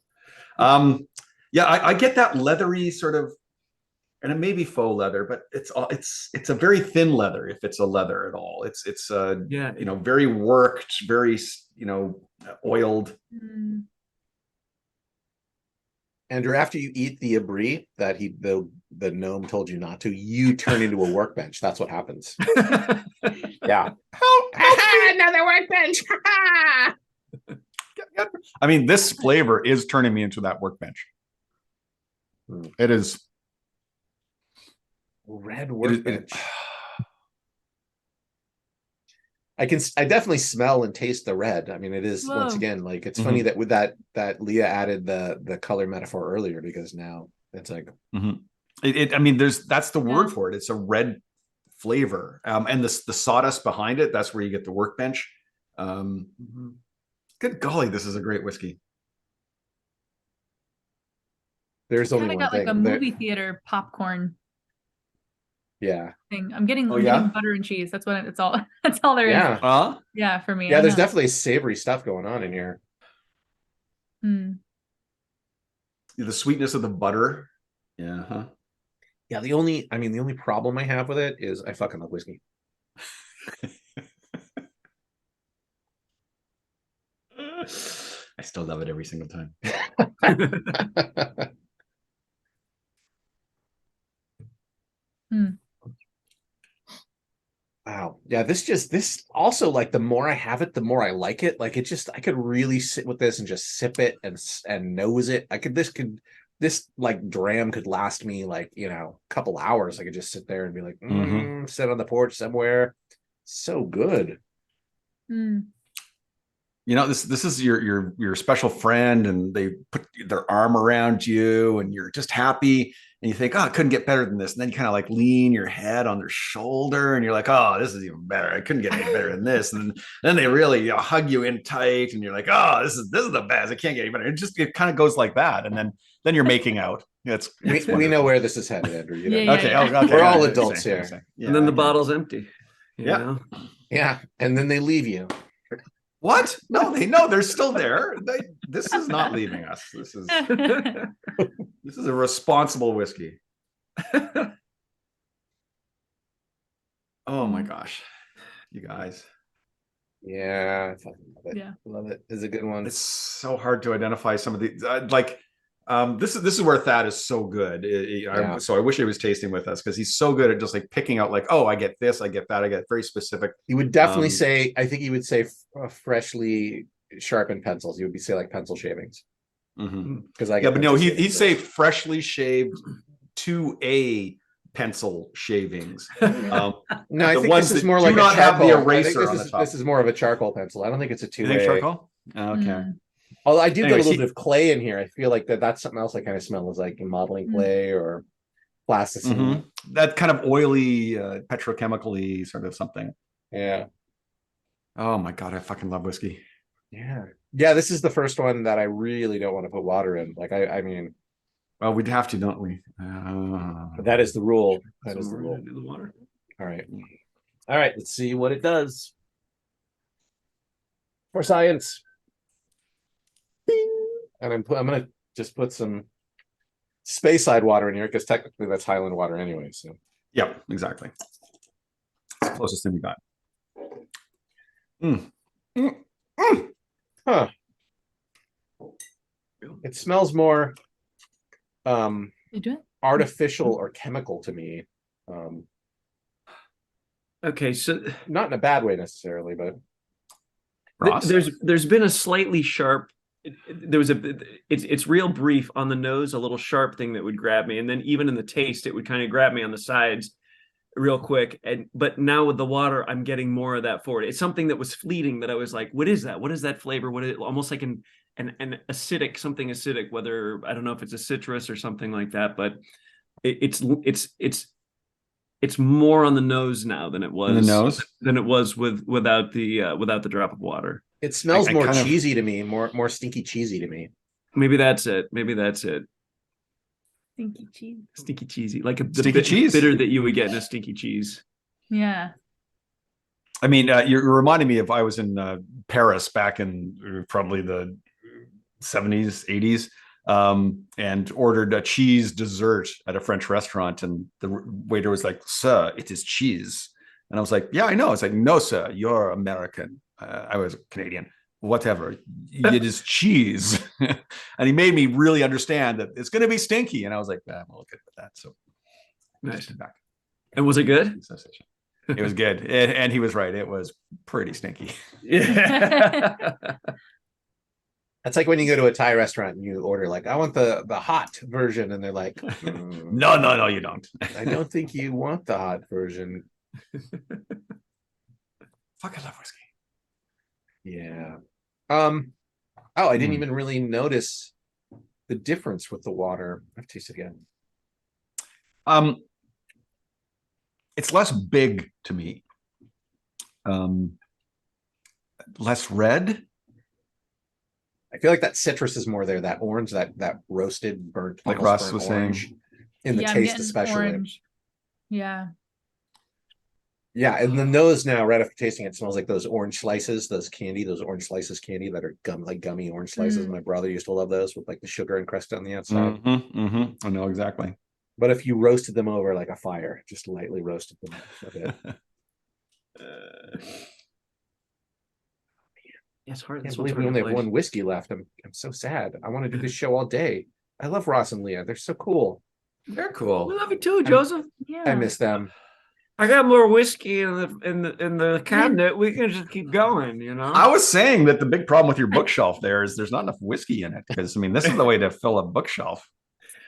Yeah, I get that leathery sort of, and it may be faux leather, but it's a very thin leather if it's a leather at all. It's very worked, very oiled. Mm. Andrew, after you eat the abri that the gnome told you not to, you turn into a workbench. That's what happens. Yeah. Help another workbench. I mean, this flavor is turning me into that workbench. It is red workbench. I definitely smell and taste the red. I mean, it is once again like it's funny that with that Leah added the color metaphor earlier, because now it's like I mean, that's the word for it. It's a red flavor, and the sawdust behind it. That's where you get the workbench. Good golly, this is a great whiskey. There's only one got thing. Like a movie theater popcorn. Yeah. Thing. I'm getting butter and cheese. That's what it's all. That's all there is. Yeah. Yeah, for me. Yeah, there's definitely savory stuff going on in here. The sweetness of the butter. Yeah. Yeah. The only problem I have with it is I fucking love whiskey. I still love it every single time. Wow. Yeah, this also, like, the more I have it, the more I like it. Like, I could really sit with this and just sip it and nose it. This like dram could last me like, a couple hours. I could just sit there and be like, sit on the porch somewhere. So good. This is your special friend, and they put their arm around you, and you're just happy, and you think, oh, it couldn't get better than this. And then you kind of like lean your head on their shoulder, and you're like, oh, this is even better. I couldn't get any better than this. And then they really hug you in tight, and you're like, oh, this is the best. It can't get any better. It kind of goes like that, and then you're making out. We know where this is headed, Andrew. Okay. We're all adults here. And then the bottle's empty. Yeah, and then they leave you. What? No, they're still there. This is not leaving us. This is a responsible whiskey. Oh my gosh, you guys. Yeah, I fucking love it. Yeah, love it. It's a good one. It's so hard to identify some of the this is where Thad is so good. So I wish he was tasting with us, because he's so good at just like picking out like, oh, I get this, I get that, I get very specific. He would definitely say, I think he would say freshly sharpened pencils. He would say like pencil shavings. Because but no, he'd say freshly shaved 2A pencil shavings. No, I think this is more like a charcoal. The eraser on the top. This is more of a charcoal pencil. I don't think it's a 2A. You think charcoal? Okay. Although I do get a little bit of clay in here. I feel like that's something else I kind of smell, is like modeling clay or plasticine. That kind of oily, petrochemical-y sort of something. Yeah. Oh my God, I fucking love whiskey. Yeah. Yeah, this is the first one that I really don't want to put water in. Like, I mean... Well, we'd have to, don't we? That is the rule. That is the rule. Do the water. All right. All right, let's see what it does. For science. And I'm gonna just put some Speyside water in here, because technically that's Highland water anyway. So yep, exactly. It's the closest thing we got. Huh. It smells more artificial or chemical to me. Okay, so not in a bad way necessarily, but there's been a slightly sharp. There was it's real brief on the nose, a little sharp thing that would grab me, and then even in the taste, it would kind of grab me on the sides real quick. But now with the water, I'm getting more of that forward. It's something that was fleeting that I was like, what is that? What is that flavor? What is it? Almost like an acidic, something acidic, whether I don't know if it's a citrus or something like that, but it's more on the nose now than it was without the drop of water. It smells more cheesy to me, more stinky cheesy to me. Maybe that's it. Yeah, Stinky cheese. Stinky cheesy, like the Stinky cheese. bitter that you would get in a stinky cheese. Yeah. I mean, you're reminding me of I was in Paris back in probably the 70s, 80s, and ordered a cheese dessert at a French restaurant. And the waiter was like, "Sir, it is cheese." And I was like, "Yeah, I know." It's like, "No, sir, you're American." I was Canadian. Whatever. It is cheese. And he made me really understand that it's going to be stinky. And I was like, I'm okay with that. So Nice. Back. And was it good? It was good. And he was right. It was pretty stinky. Yeah. That's like when you go to a Thai restaurant and you order like, I want the hot version, and they're like, No, you don't. I don't think you want the hot version. Fuck, I love whiskey. Yeah. Oh, I didn't even really notice the difference with the water. I've tasted it again. It's less big to me. Less red. I feel like that citrus is more there. That orange, that roasted, burnt, like almost Ross burnt was orange saying. in the I'm taste, getting especially. orange. Yeah. Yeah, and the nose now, right after tasting it, smells like those orange slices, those orange slices candy that are gummy orange slices. My brother used to love those with like the sugar encrusted on the outside. I know exactly. But if you roasted them over like a fire, just lightly roasted them a bit. It's hard. I can't believe we only have one whiskey left. I'm so sad. I want to do this show all day. I love Ross and Leah. They're so cool. They're cool. We love you too, Joseph. Yeah. I miss them. I got more whiskey in the cabinet. We can just keep going, you know. I was saying that the big problem with your bookshelf there is there's not enough whiskey in it, because I mean this is the way to fill a bookshelf.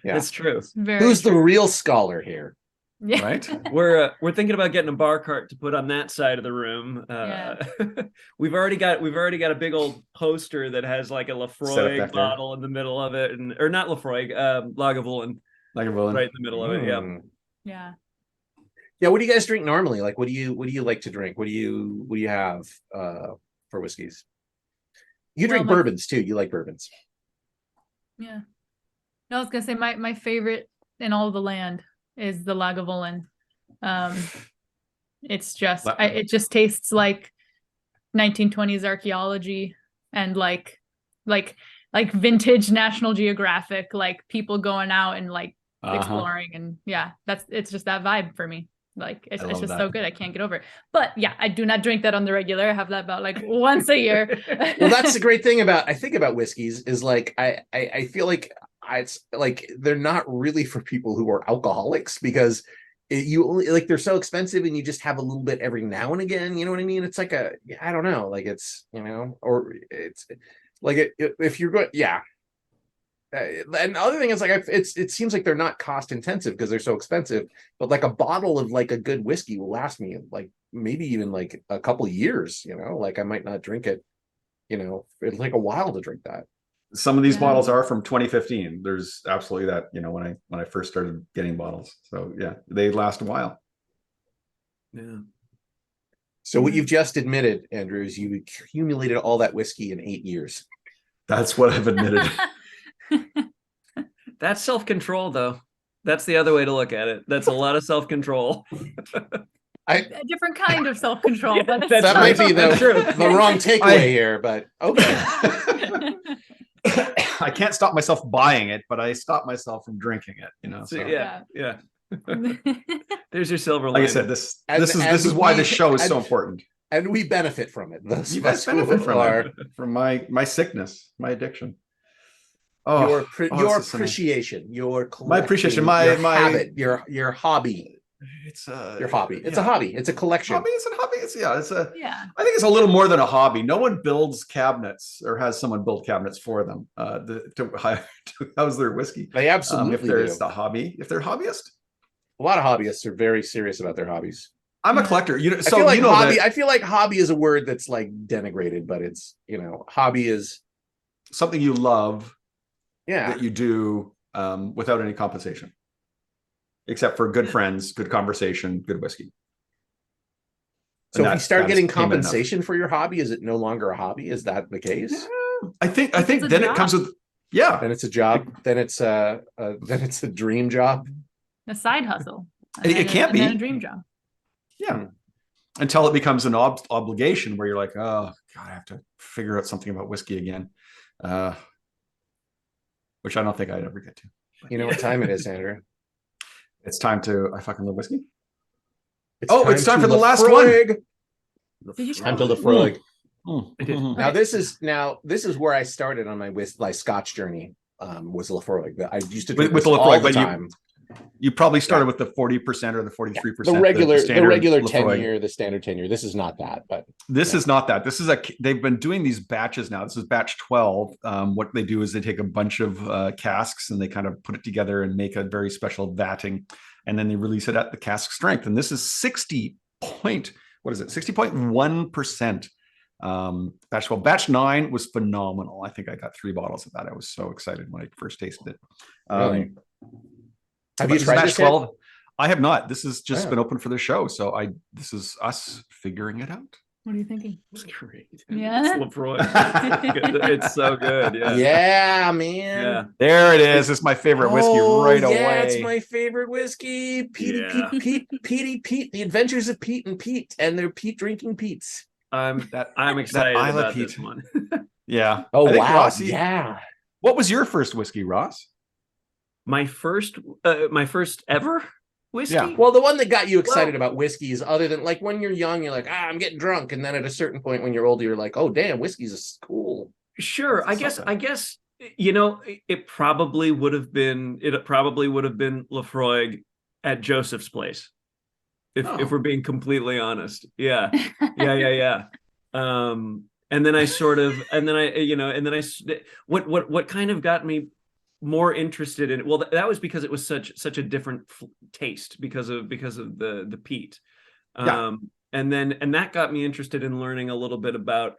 Yeah, it's true. Who's the real scholar here? Yeah. Right? We're thinking about getting a bar cart to put on that side of the room. We've already got a big old poster that has like a Laphroaig bottle in the middle of it, or not Laphroaig, Lagavulin, right in the middle of it. Yeah. Yeah. Yeah, what do you guys drink normally? Like, what do you like to drink? What do you have for whiskeys? You drink bourbons too. You like bourbons. Yeah. No, I was gonna say my favorite in all of the land is the Lagavulin. It's just it just tastes like 1920s archaeology and like vintage National Geographic, like people going out and like exploring, and it's just that vibe for me. Like it's just so good. I can't get over it. But yeah, I do not drink that on the regular. I have that about like once a year. Well, that's the great thing about whiskeys is like I feel like it's like they're not really for people who are alcoholics, because you only like they're so expensive and you just have a little bit every now and again. You know what I mean? It's like I don't know, like it's, you know, or it's like if you're going, and the other thing is like it seems like they're not cost intensive because they're so expensive, but like a bottle of like a good whiskey will last me like maybe even like a couple of years, you know, like I might not drink it, you know, it'll take a while to drink that. Some of these bottles are from 2015. There's absolutely that, you know, when I first started getting bottles. So yeah, they last a while. Yeah. So what you've just admitted, Andrew, is you accumulated all that whiskey in 8 years. That's what I've admitted. That's self-control, though. That's the other way to look at it. That's a lot of self-control. A different kind of self-control. But that might be the wrong takeaway here, but okay. I can't stop myself buying it, but I stop myself from drinking it, you know. So. Yeah. There's your silver lining. Like I said, this is why this show is so important. And we benefit from it. You guys benefit from my sickness, my addiction. Your appreciation, your my appreciation, my habit, your hobby. It's your hobby. It's a hobby. It's a collection. It's a hobby. I think it's a little more than a hobby. No one builds cabinets or has someone build cabinets for them to house their whiskey. They absolutely if there's a hobby, if they're hobbyists. A lot of hobbyists are very serious about their hobbies. I'm a collector. You know, so I feel like hobby is a word that's like denigrated, but it's, you know, hobby is something you love. Yeah. That you do without any compensation, except for good friends, good conversation, good whiskey. So if you start getting compensation for your hobby, is it no longer a hobby? Is that the case? Yeah. I think then it comes with Yeah. Then it's a job. Then it's a dream job. A side hustle. It can't be a dream job. Yeah. Until it becomes an obligation where you're like, oh God, I have to figure out something about whiskey again. Which I don't think I'd ever get to. You know what time it is, Andrew? It's time to, I fucking love whiskey. It's time for the last one. Time to Laphroaig. Mm. Now this is where I started on my Scotch journey. Was Laphroaig. I used to drink with this all the but time. You probably started with the 40% or the 43%. The regular Laphroaig. 10-year, the standard 10-year. This is not that, but this is not that. This is they've been doing these batches now. This is batch 12. What they do is they take a bunch of casks and they kind of put it together and make a very special vatting, and then they release it at the cask strength. And this is 60.1%. Batch 12. Batch 9 was phenomenal. I think I got 3 bottles of that. I was so excited when I first tasted it. Really? Have you tried batch this 12? I have not. This has just been open for the show, so this is us figuring it out. What are you thinking? It's great. Yeah. It's Laphroaig. It's so good. Yeah. Yeah, man. Yeah. There it is. It's my favorite whiskey right away. Yeah, it's my favorite whiskey. Petey Pete. The Adventures of Pete and Pete, and their Pete drinking Pete's. I'm excited about Pete. this one. Yeah. Oh wow. Ross, yeah. What was your first whiskey, Ross? My first ever whiskey. Yeah. Well, the one that got you excited about whiskey is, other than like when you're young, you're like, I'm getting drunk, and then at a certain point when you're older, you're like, oh damn, whiskey's cool. Sure. I guess it probably would have been Laphroaig at Joseph's place. If we're being completely honest. Yeah. And then I sort of, what kind of got me more interested in it? Well, that was because it was such a different taste because of the peat. And that got me interested in learning a little bit about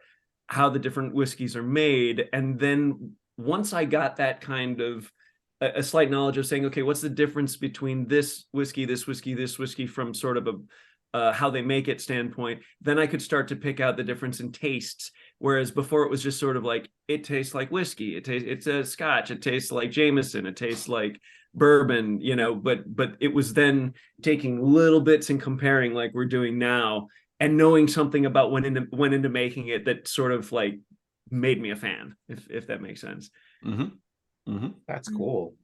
how the different whiskeys are made. And then once I got that kind of a slight knowledge of saying, okay, what's the difference between this whiskey from sort of a how they make it standpoint, then I could start to pick out the difference in tastes. Whereas before it was just sort of like, it tastes like whiskey, it's a scotch, it tastes like Jameson, it tastes like bourbon, but it was then taking little bits and comparing like we're doing now, and knowing something about went into making it that sort of like made me a fan, if that makes sense. Mm-hmm. Mm-hmm. That's cool.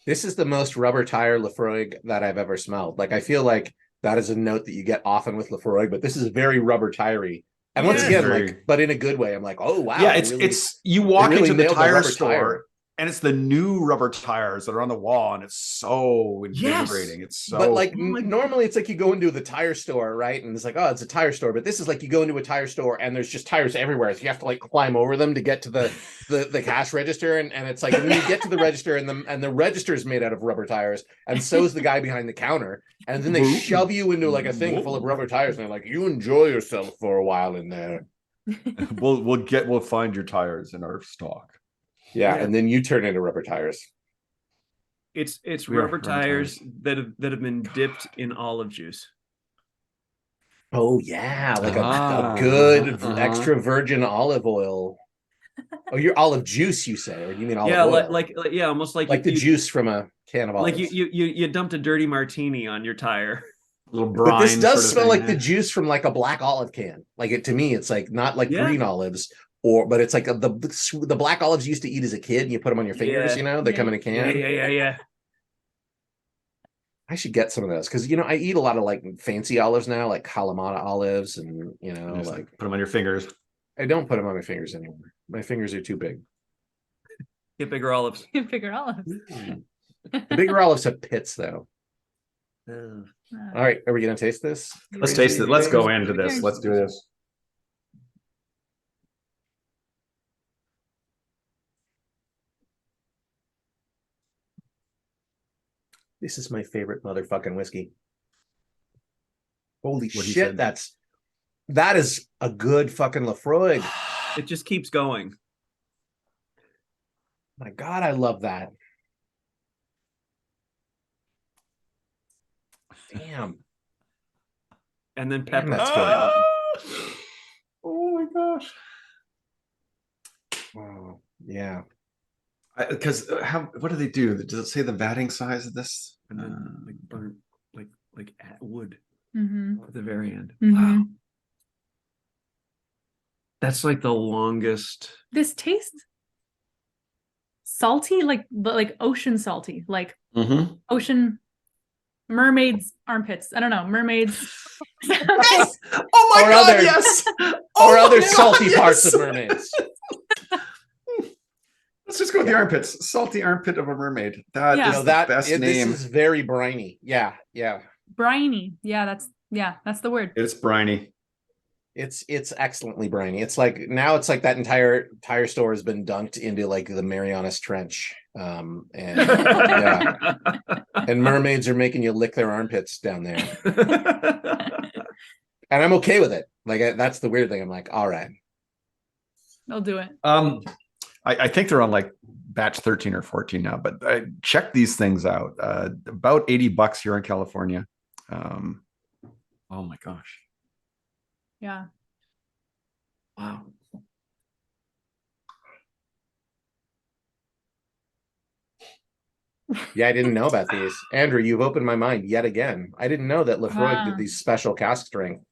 This is the most rubber tire Laphroaig that I've ever smelled. Like, I feel like that is a note that you get often with Laphroaig, but this is very rubber tirey. And once again, but in a good way, I'm like, oh wow. Yeah, it's you walk into the tire store tire. and it's the new rubber tires that are on the wall, and it's so invigorating. It's so, but like normally it's like you go into the tire store, right? And it's like, oh, it's a tire store. But this is like you go into a tire store and there's just tires everywhere. So you have to like climb over them to get to the cash register. And it's like when you get to the register and the register is made out of rubber tires, and so is the guy behind the counter. And then they shove you into like a thing full of rubber tires, and they're like, you enjoy yourself for a while in there. we'll find your tires in our stock. Yeah, and then you turn into rubber tires. It's rubber tires that have been dipped in olive juice. Oh yeah, like a good extra virgin olive oil. Oh, your olive juice, you say, or do you mean olive oil? like almost like the juice from a can of olives. Like you dumped a dirty martini on your tire. Little brine. But this does smell like the juice from like a black olive can. Like it to me, it's like not like green olives. But it's like the black olives you used to eat as a kid, and you put them on your fingers, they come in a can. Yeah. I should get some of those because I eat a lot of like fancy olives now, like Kalamata olives, and like put them on your fingers. I don't put them on my fingers anymore. My fingers are too big. Get bigger olives. Get bigger olives. The bigger olives have pits, though. All right, are we gonna taste this? Let's taste it. Let's go into this. Let's do this. This is my favorite motherfucking whiskey. Holy shit, that is a good fucking Laphroaig. It just keeps going. My God, I love that. Damn. And then pepper. That's good. Oh my gosh. Wow. Yeah. Because what do they do? Does it say the vatting size of this? And then like burnt, like at wood Mm-hmm. at the very end. Mm-hmm. Wow. That's like the longest. This tastes salty, like ocean salty, like ocean mermaids armpits. I don't know, mermaids. Yes! Oh my god, yes! Or other salty parts of mermaids. Let's just go with the armpits. Salty armpit of a mermaid. That Yeah. is the best name. This is very briny. Yeah. Briny. Yeah, that's the word. It's briny. It's excellently briny. It's like now it's like that entire tire store has been dunked into like the Marianas Trench. And yeah. And mermaids are making you lick their armpits down there. And I'm okay with it. Like that's the weird thing. I'm like, all right. I'll do it. I think they're on like batch 13 or 14 now, but check these things out. About $80 here in California. Oh my gosh. Yeah. Wow. Yeah, I didn't know about these. Andrew, you've opened my mind yet again. I didn't know that Laphroaig did these special cask strength.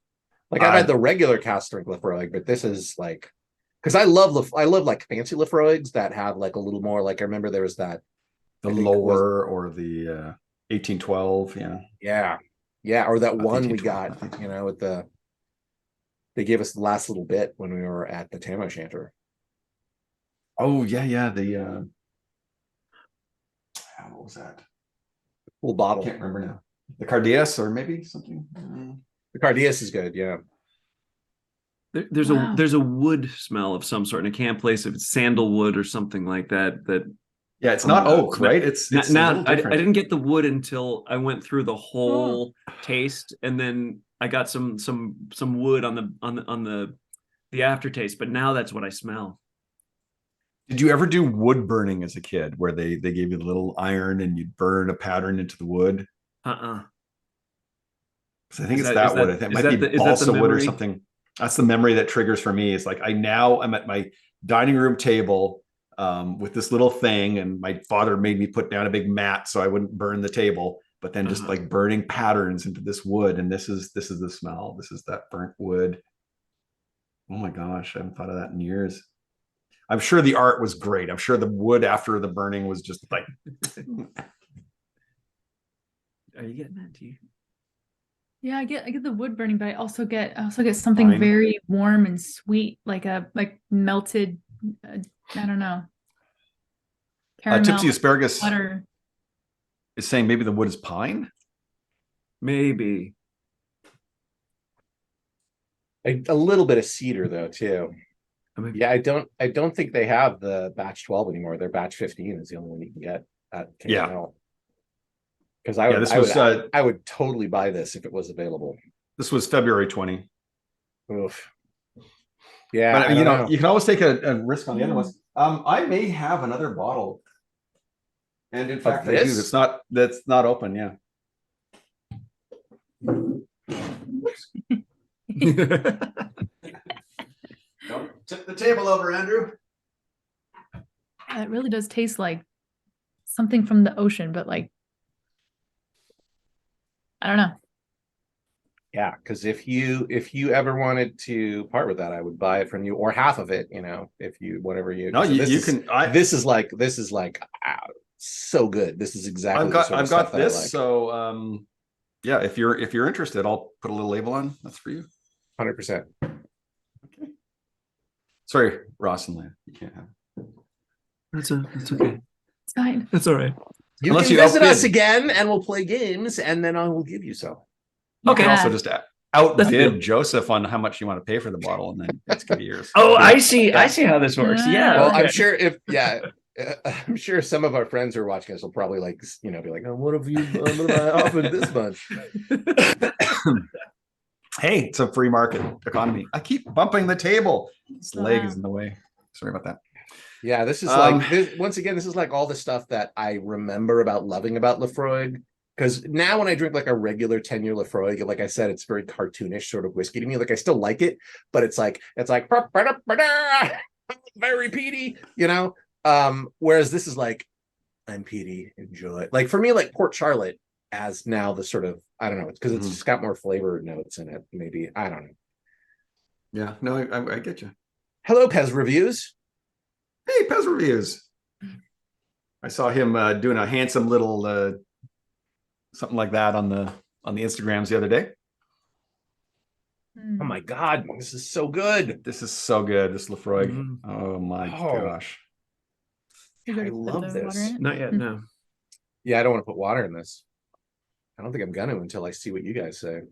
Like I've had the regular cask strength Laphroaig, but this is like, because I love like fancy Laphroaigs that have like a little more. Like I remember there was that the lower or the 1812, yeah, or that one we got, with they gave us the last little bit when we were at the Tam O'Shanter. Oh yeah, the what was that? Full bottle. I can't remember now. The Cardias or maybe something. The Cardias is good, yeah. There's a wood smell of some sort, and I can't place if it's sandalwood or something like that. Yeah, it's not oak, right? It's now I didn't get the wood until I went through the whole taste, and then I got some wood on the aftertaste. But now that's what I smell. Did you ever do wood burning as a kid, where they gave you the little iron and you'd burn a pattern into the wood? Because I think it's that wood. I think it might be balsa wood or something. That's the memory that triggers for me. It's like I'm at my dining room table with this little thing, and my father made me put down a big mat so I wouldn't burn the table. But then just like burning patterns into this wood, and this is the smell. This is that burnt wood. Oh my gosh, I haven't thought of that in years. I'm sure the art was great. I'm sure the wood after the burning was just like. Are you getting that too? Yeah, I get the wood burning, but I also get something very warm and sweet, like melted. I don't know. Caramel, Tipsy Asparagus butter. Is saying maybe the wood is pine. Maybe a little bit of cedar though too. Yeah, I don't think they have the batch 12 anymore. Their batch 15 is the only one you can get at KML. Because I would totally buy this if it was available. This was February 20. Oof. Yeah, but you can always take a risk on the other ones. I may have another bottle, and in fact, I do. That's not open. Yeah. Don't tip the table over, Andrew. It really does taste like something from the ocean, but like, I don't know. Yeah, because if you ever wanted to part with that, I would buy it from you, or half of it. If you whatever you. No, you can. This is like so good. This is exactly. I've got this. Like. So yeah, if you're interested, I'll put a little label on. That's for you. 100%. Okay. Sorry, Ross and Leah, you can't have it. That's okay. It's fine. That's all right. Unless you visit us again, and we'll play games, and then I will give you some. You can also just outbid Joseph on how much you want to pay for the bottle, and then it's gonna be yours. Oh, I see. I see how this works. Yeah. Well, I'm sure I'm sure some of our friends who are watching us will probably be like, oh, what have I offered this much? Hey, it's a free market economy. I keep bumping the table. This leg is in the way. Sorry about that. Yeah, this is once again, this is like all the stuff that I remember loving about Laphroaig. Because now when I drink like a regular 10-year Laphroaig, like I said, it's very cartoonish sort of whiskey to me. Like I still like it, but it's like very peaty, Whereas this is like, I'm peaty, enjoy. Like for me, like Port Charlotte as now the sort of, I don't know, it's because it's just got more flavor notes in it. Maybe, I don't know. Yeah, no, I get you. Hello, Pez Reviews. Hey, Pez Reviews. I saw him doing a handsome little something like that on the Instagrams the other day. Oh my God, this is so good. This is so good. This Laphroaig. Oh my gosh. I love this. Not yet, no. Yeah, I don't want to put water in this. I don't think I'm gonna until I see what you guys say.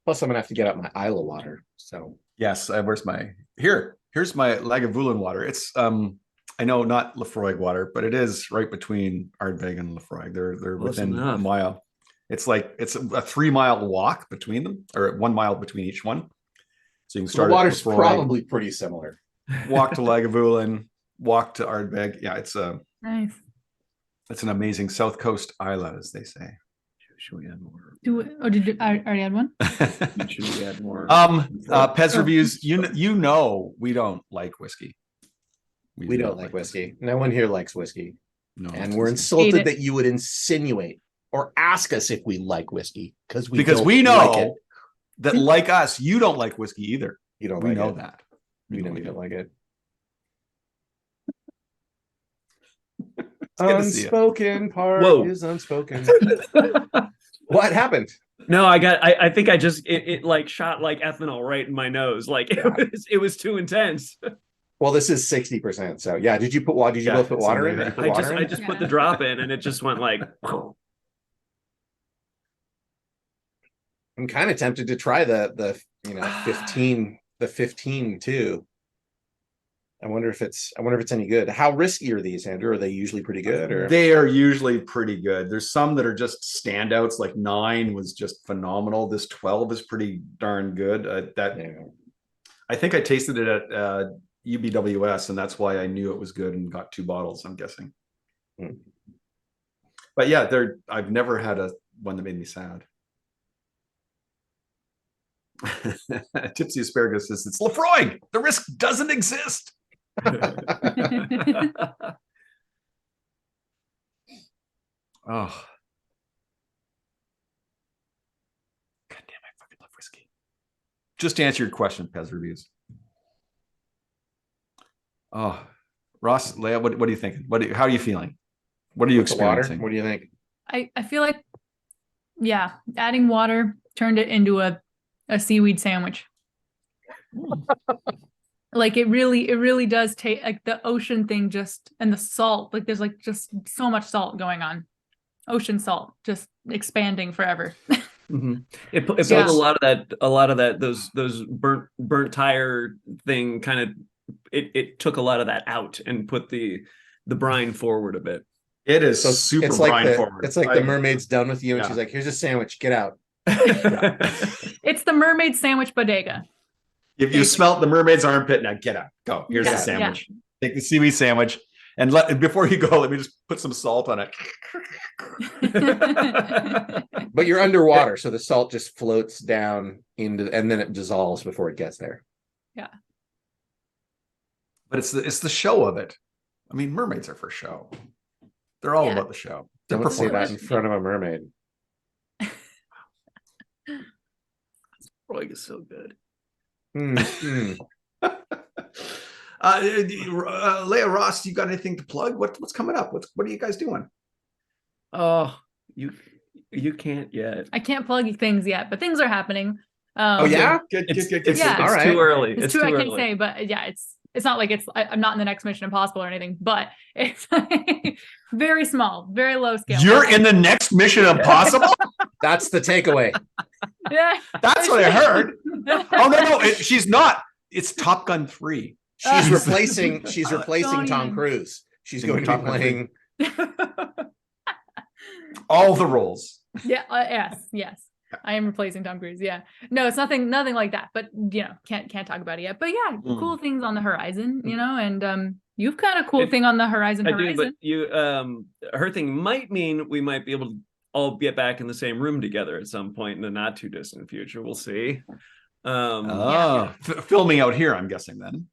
Plus, I'm gonna have to get out my Islay water. So yes, where's my here's my Lagavulin water. It's I know not Laphroaig water, but it is right between Ardbeg and Laphroaig. They're within a mile. It's like it's a 3-mile walk between them, or 1 mile between each one. So you can start. The water's probably pretty similar. Walk to Lagavulin, walk to Ardbeg. Yeah, it's nice. It's an amazing South Coast Islay, as they say. Should we add more? Did you already add one? Should we add more? Pez Reviews. You know we don't like whiskey. We don't like whiskey. No one here likes whiskey. No, and we're insulted that you would insinuate or ask us if we like whiskey because we know like that, like us, you don't like whiskey either. You don't. We like know it. that. We know you don't like it. Unspoken part is unspoken. What happened? No, I think I just it like shot like ethanol right in my nose. Like it was too intense. Well, this is 60%. So yeah, did you both put water in? I just put the drop in and it just went like. I'm kind of tempted to try the 15 too. I wonder if it's any good. How risky are these, Andrew? Are they usually pretty good? Or they are usually pretty good. There's some that are just standouts. Like 9 was just phenomenal. This 12 is pretty darn good. I think I tasted it at UBWS, and that's why I knew it was good and got 2 bottles. I'm guessing. But yeah, I've never had one that made me sad. Tipsy Asparagus says it's Laphroaig. The risk doesn't exist. Oh, God damn, I fucking love whiskey. Just to answer your question, Pez Reviews. Oh, Ross, Leah, what are you thinking? How are you feeling? What are you experiencing? What do you think? I feel like, yeah, adding water turned it into a seaweed sandwich. Like it really does take like the ocean thing and the salt, like there's like just so much salt going on. Ocean salt just expanding forever. It pulled a lot of that those burnt tire thing kind of it took a lot of that out and put the brine forward a bit. It is so super brine forward. It's like the mermaid's done with you and she's like, here's a sandwich, get out. It's the mermaid sandwich bodega. If you smelt the mermaid's armpit, now get out. Go. Here's the sandwich. Yeah. Take the seaweed sandwich, and before you go, let me just put some salt on it. But you're underwater, so the salt just floats down and then it dissolves before it gets there. Yeah. But it's the show of it. I mean, mermaids are for show. They're all about the show. Don't say that in front of a mermaid. Roig is so good. Leah, Ross, you got anything to plug? What's coming up? What are you guys doing? Oh, you can't yet. I can't plug things yet, but things are happening. Oh yeah, it's right. Too early. It's too. I can't say, but yeah, it's not like I'm not in the next Mission Impossible or anything, but it's very small, very low scale. You're in the next Mission Impossible? That's the takeaway. Yeah, that's what I heard. Oh no, she's not. It's Top Gun 3. She's replacing Tom Cruise. She's going to be playing all the roles. Yeah. Yes. I am replacing Tom Cruise. Yeah. No, it's nothing like that. But can't talk about it yet. But yeah, cool things on the horizon. And you've got a cool thing on the horizon. I do, but her thing might mean we might be able to all get back in the same room together at some point in the not too distant future. We'll see. Filming out here, I'm guessing then.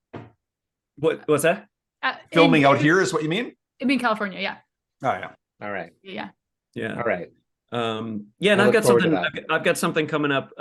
What's that? Filming out here is what you mean? In California, yeah. Oh yeah. All right. Yeah. All right. Yeah, and I've got something coming up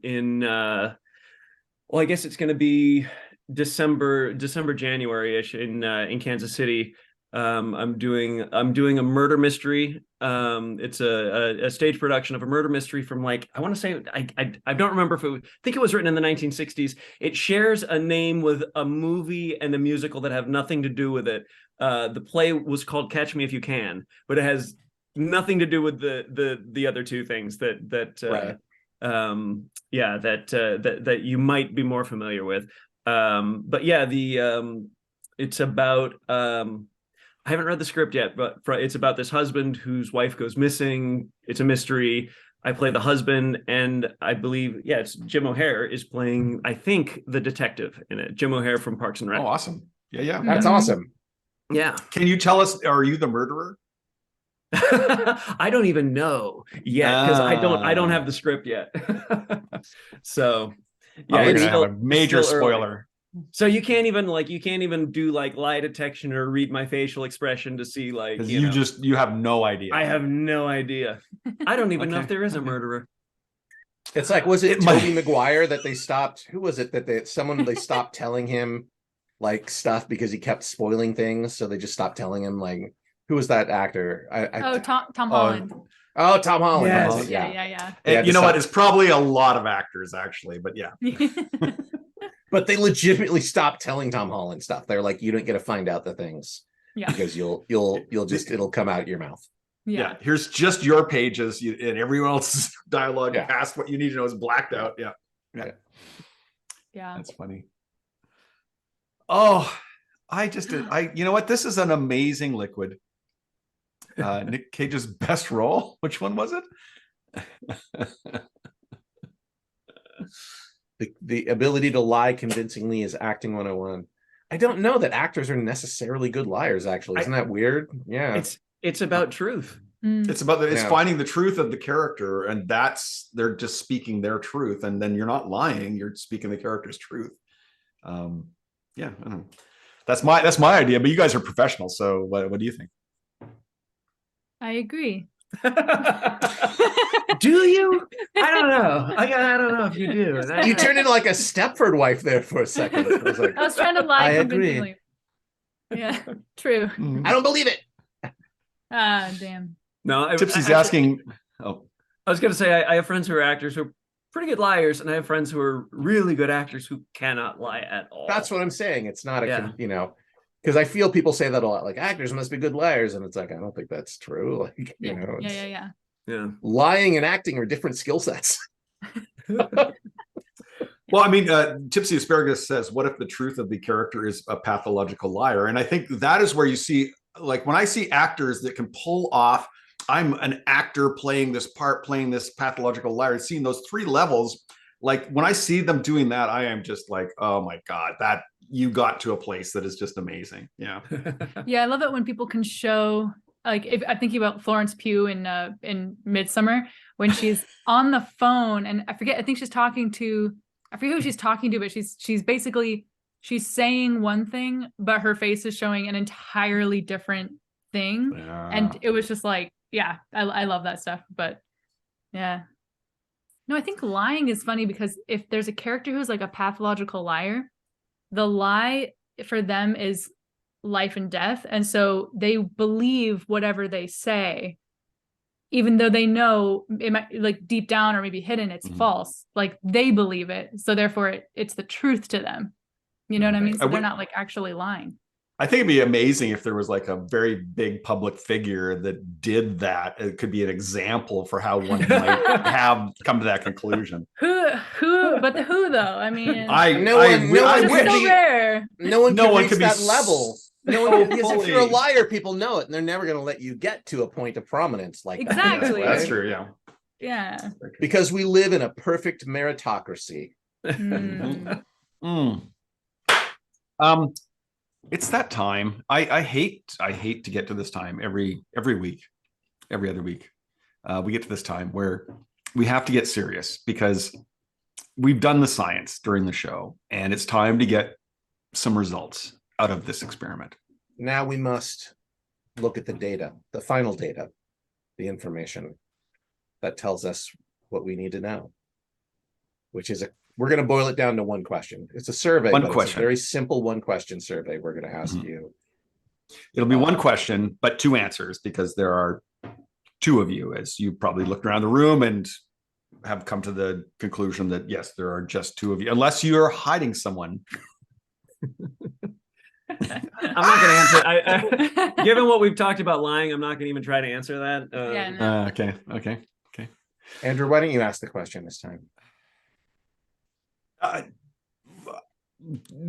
in well, I guess it's going to be December, January-ish in Kansas City. I'm doing a murder mystery. It's a stage production of a murder mystery from, like, I want to say, I don't remember if I think it was written in the 1960s. It shares a name with a movie and a musical that have nothing to do with it. The play was called Catch Me If You Can, but it has nothing to do with the other two things that you might be more familiar with. But yeah, it's about I haven't read the script yet, but it's about this husband whose wife goes missing. It's a mystery. I play the husband, and I believe, it's Jim O'Heir is playing, I think, the detective in it. Jim O'Heir from Parks and Rec. Oh, awesome. Yeah. That's awesome. Yeah. Can you tell us, are you the murderer? I don't even know yet, because I don't have the script yet. So yeah, it's still a major spoiler. Early. So you can't even do like lie detection or read my facial expression to see, like, you have no idea. I have no idea. I don't even know if there is a murderer. It's like, was it Tobey Maguire that they stopped? Who was it that they stopped telling him like stuff because he kept spoiling things? So they just stopped telling him, like, who was that actor? Tom Holland. Oh, Tom Holland. Yes. Yeah. And you know what? It's probably a lot of actors, actually, but yeah. But they legitimately stopped telling Tom Holland stuff. They're like, you don't get to find out the things, because you'll just, it'll come out your mouth. Yeah. Here's just your pages, and everyone else's dialogue past what you need to know is blacked out. Yeah. That's funny. Oh, you know what? This is an amazing liquid. Nick Cage's best role. Which one was it? The ability to lie convincingly is acting 101. I don't know that actors are necessarily good liars, actually. Isn't that weird? Yeah. It's about truth. It's about finding the truth of the character, and they're just speaking their truth, and then you're not lying, you're speaking the character's truth. I don't know. That's my idea, but you guys are professionals, so what do you think? I agree. Do you? I don't know. I don't know if you do. You turned into like a Stepford wife there for a second. I was trying to lie convincingly. Yeah, true. I don't believe it. Damn. No, Tipsy's asking. Oh, I was going to say, I have friends who are actors who are pretty good liars, and I have friends who are really good actors who cannot lie at all. That's what I'm saying. It's not because I feel people say that a lot, like, actors must be good liars, and it's like, I don't think that's true. Like, Yeah. Lying and acting are different skill sets. Well, I mean, Tipsy Asparagus says, what if the truth of the character is a pathological liar? And I think that is where you see, like, when I see actors that can pull off, I'm an actor playing this part, playing this pathological liar, seeing those three levels, like, when I see them doing that, I am just like, oh my God, that you got to a place that is just amazing. Yeah. Yeah, I love it when people can show, like, if I'm thinking about Florence Pugh in Midsommar, when she's on the phone, and I think she's talking to, I forget who she's talking to, but she's basically, she's saying one thing, but her face is showing an entirely different thing. Yeah. And it was just like, I love that stuff. But yeah. No, I think lying is funny, because if there's a character who's like a pathological liar, the lie for them is life and death. And so they believe whatever they say, even though they know it might, like, deep down or maybe hidden, it's false. Like, they believe it. So therefore it's the truth to them. You know what I mean? So they're not like actually lying. I think it'd be amazing if there was like a very big public figure that did that. It could be an example for how one might have come to that conclusion. Who? But the who though? I mean, no one can reach that level. Because if you're a liar, people know it, and they're never going to let you get to a point of prominence like that. Exactly. That's true. Yeah. Yeah. Because we live in a perfect meritocracy. It's that time. I hate to get to this time every week, every other week. We get to this time where we have to get serious, because we've done the science during the show, and it's time to get some results. out of this experiment? Now we must look at the data, the final data, the information that tells us what we need to know, which is we're going to boil it down to one question. It's a survey, One but question. It's a very simple one question survey we're going to ask you. It'll be one question, but 2 answers, because there are 2 of you, as you probably looked around the room and have come to the conclusion that yes, there are just 2 of you, unless you're hiding someone. I'm not going to answer. Given what we've talked about lying, I'm not going to even try to answer that. Okay. Andrew, why don't you ask the question this time?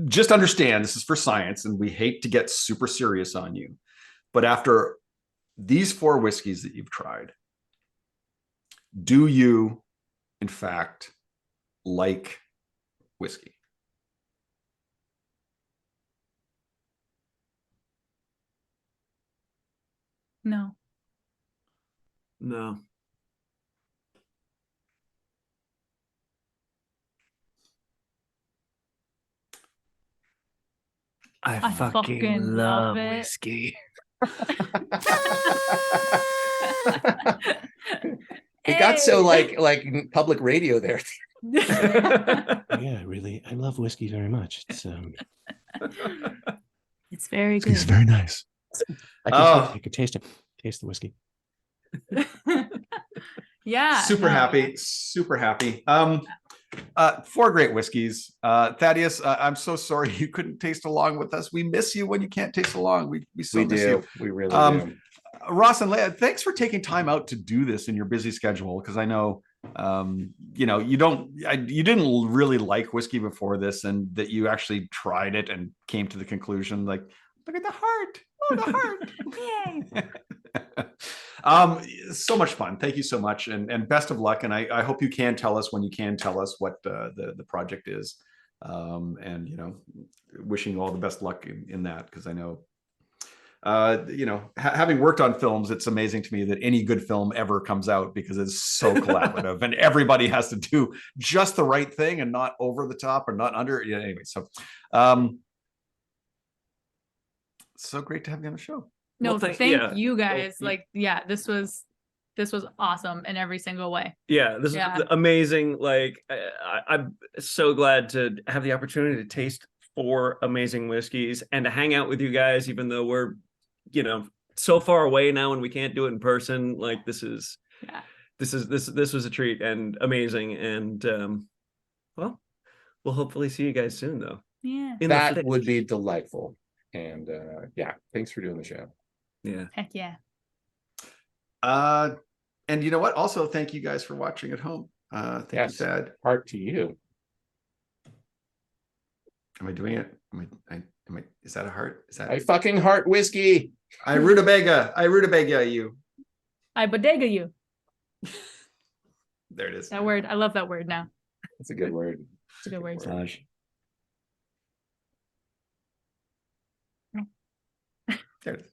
Just understand, this is for science, and we hate to get super serious on you, but after these 4 whiskeys that you've tried, do you, in fact, like whiskey? No. No. I fucking love whiskey. It got so like public radio there. Yeah, really. I love whiskey very much. It's very good. It's very nice. I could taste it. Taste the whiskey. Yeah. Super happy. 4 great whiskeys. Thaddeus, I'm so sorry you couldn't taste along with us. We miss you when you can't taste along. We miss you. We really do. Ross and Leah, thanks for taking time out to do this in your busy schedule, because I know you didn't really like whiskey before this, and that you actually tried it and came to the conclusion, like, look at the heart. Oh, the heart. Yay. So much fun. Thank you so much, and best of luck. And I hope you can tell us when you can tell us what the project is, and wishing you all the best luck in that, because I know having worked on films, it's amazing to me that any good film ever comes out, because it's so collaborative and everybody has to do just the right thing and not over the top or not under. Yeah, anyway, so so great to have you on the show. No, thank you guys. This was awesome in every single way. Yeah, this is amazing. Like, I'm so glad to have the opportunity to taste 4 amazing whiskeys and to hang out with you guys, even though we're, so far away now and we can't do it in person. Like, this was a treat and amazing. And well, we'll hopefully see you guys soon, though. Yeah, that would be delightful. And thanks for doing the show. Yeah. Heck yeah. And you know what? Also, thank you guys for watching at home. Thank you, Thad. Heart to you. Am I doing it? Is that a heart? Is that? I fucking heart whiskey. I rutabaga you. I bodega you. There it is. That word. I love that word now. It's a good word. It's a good word. There it is.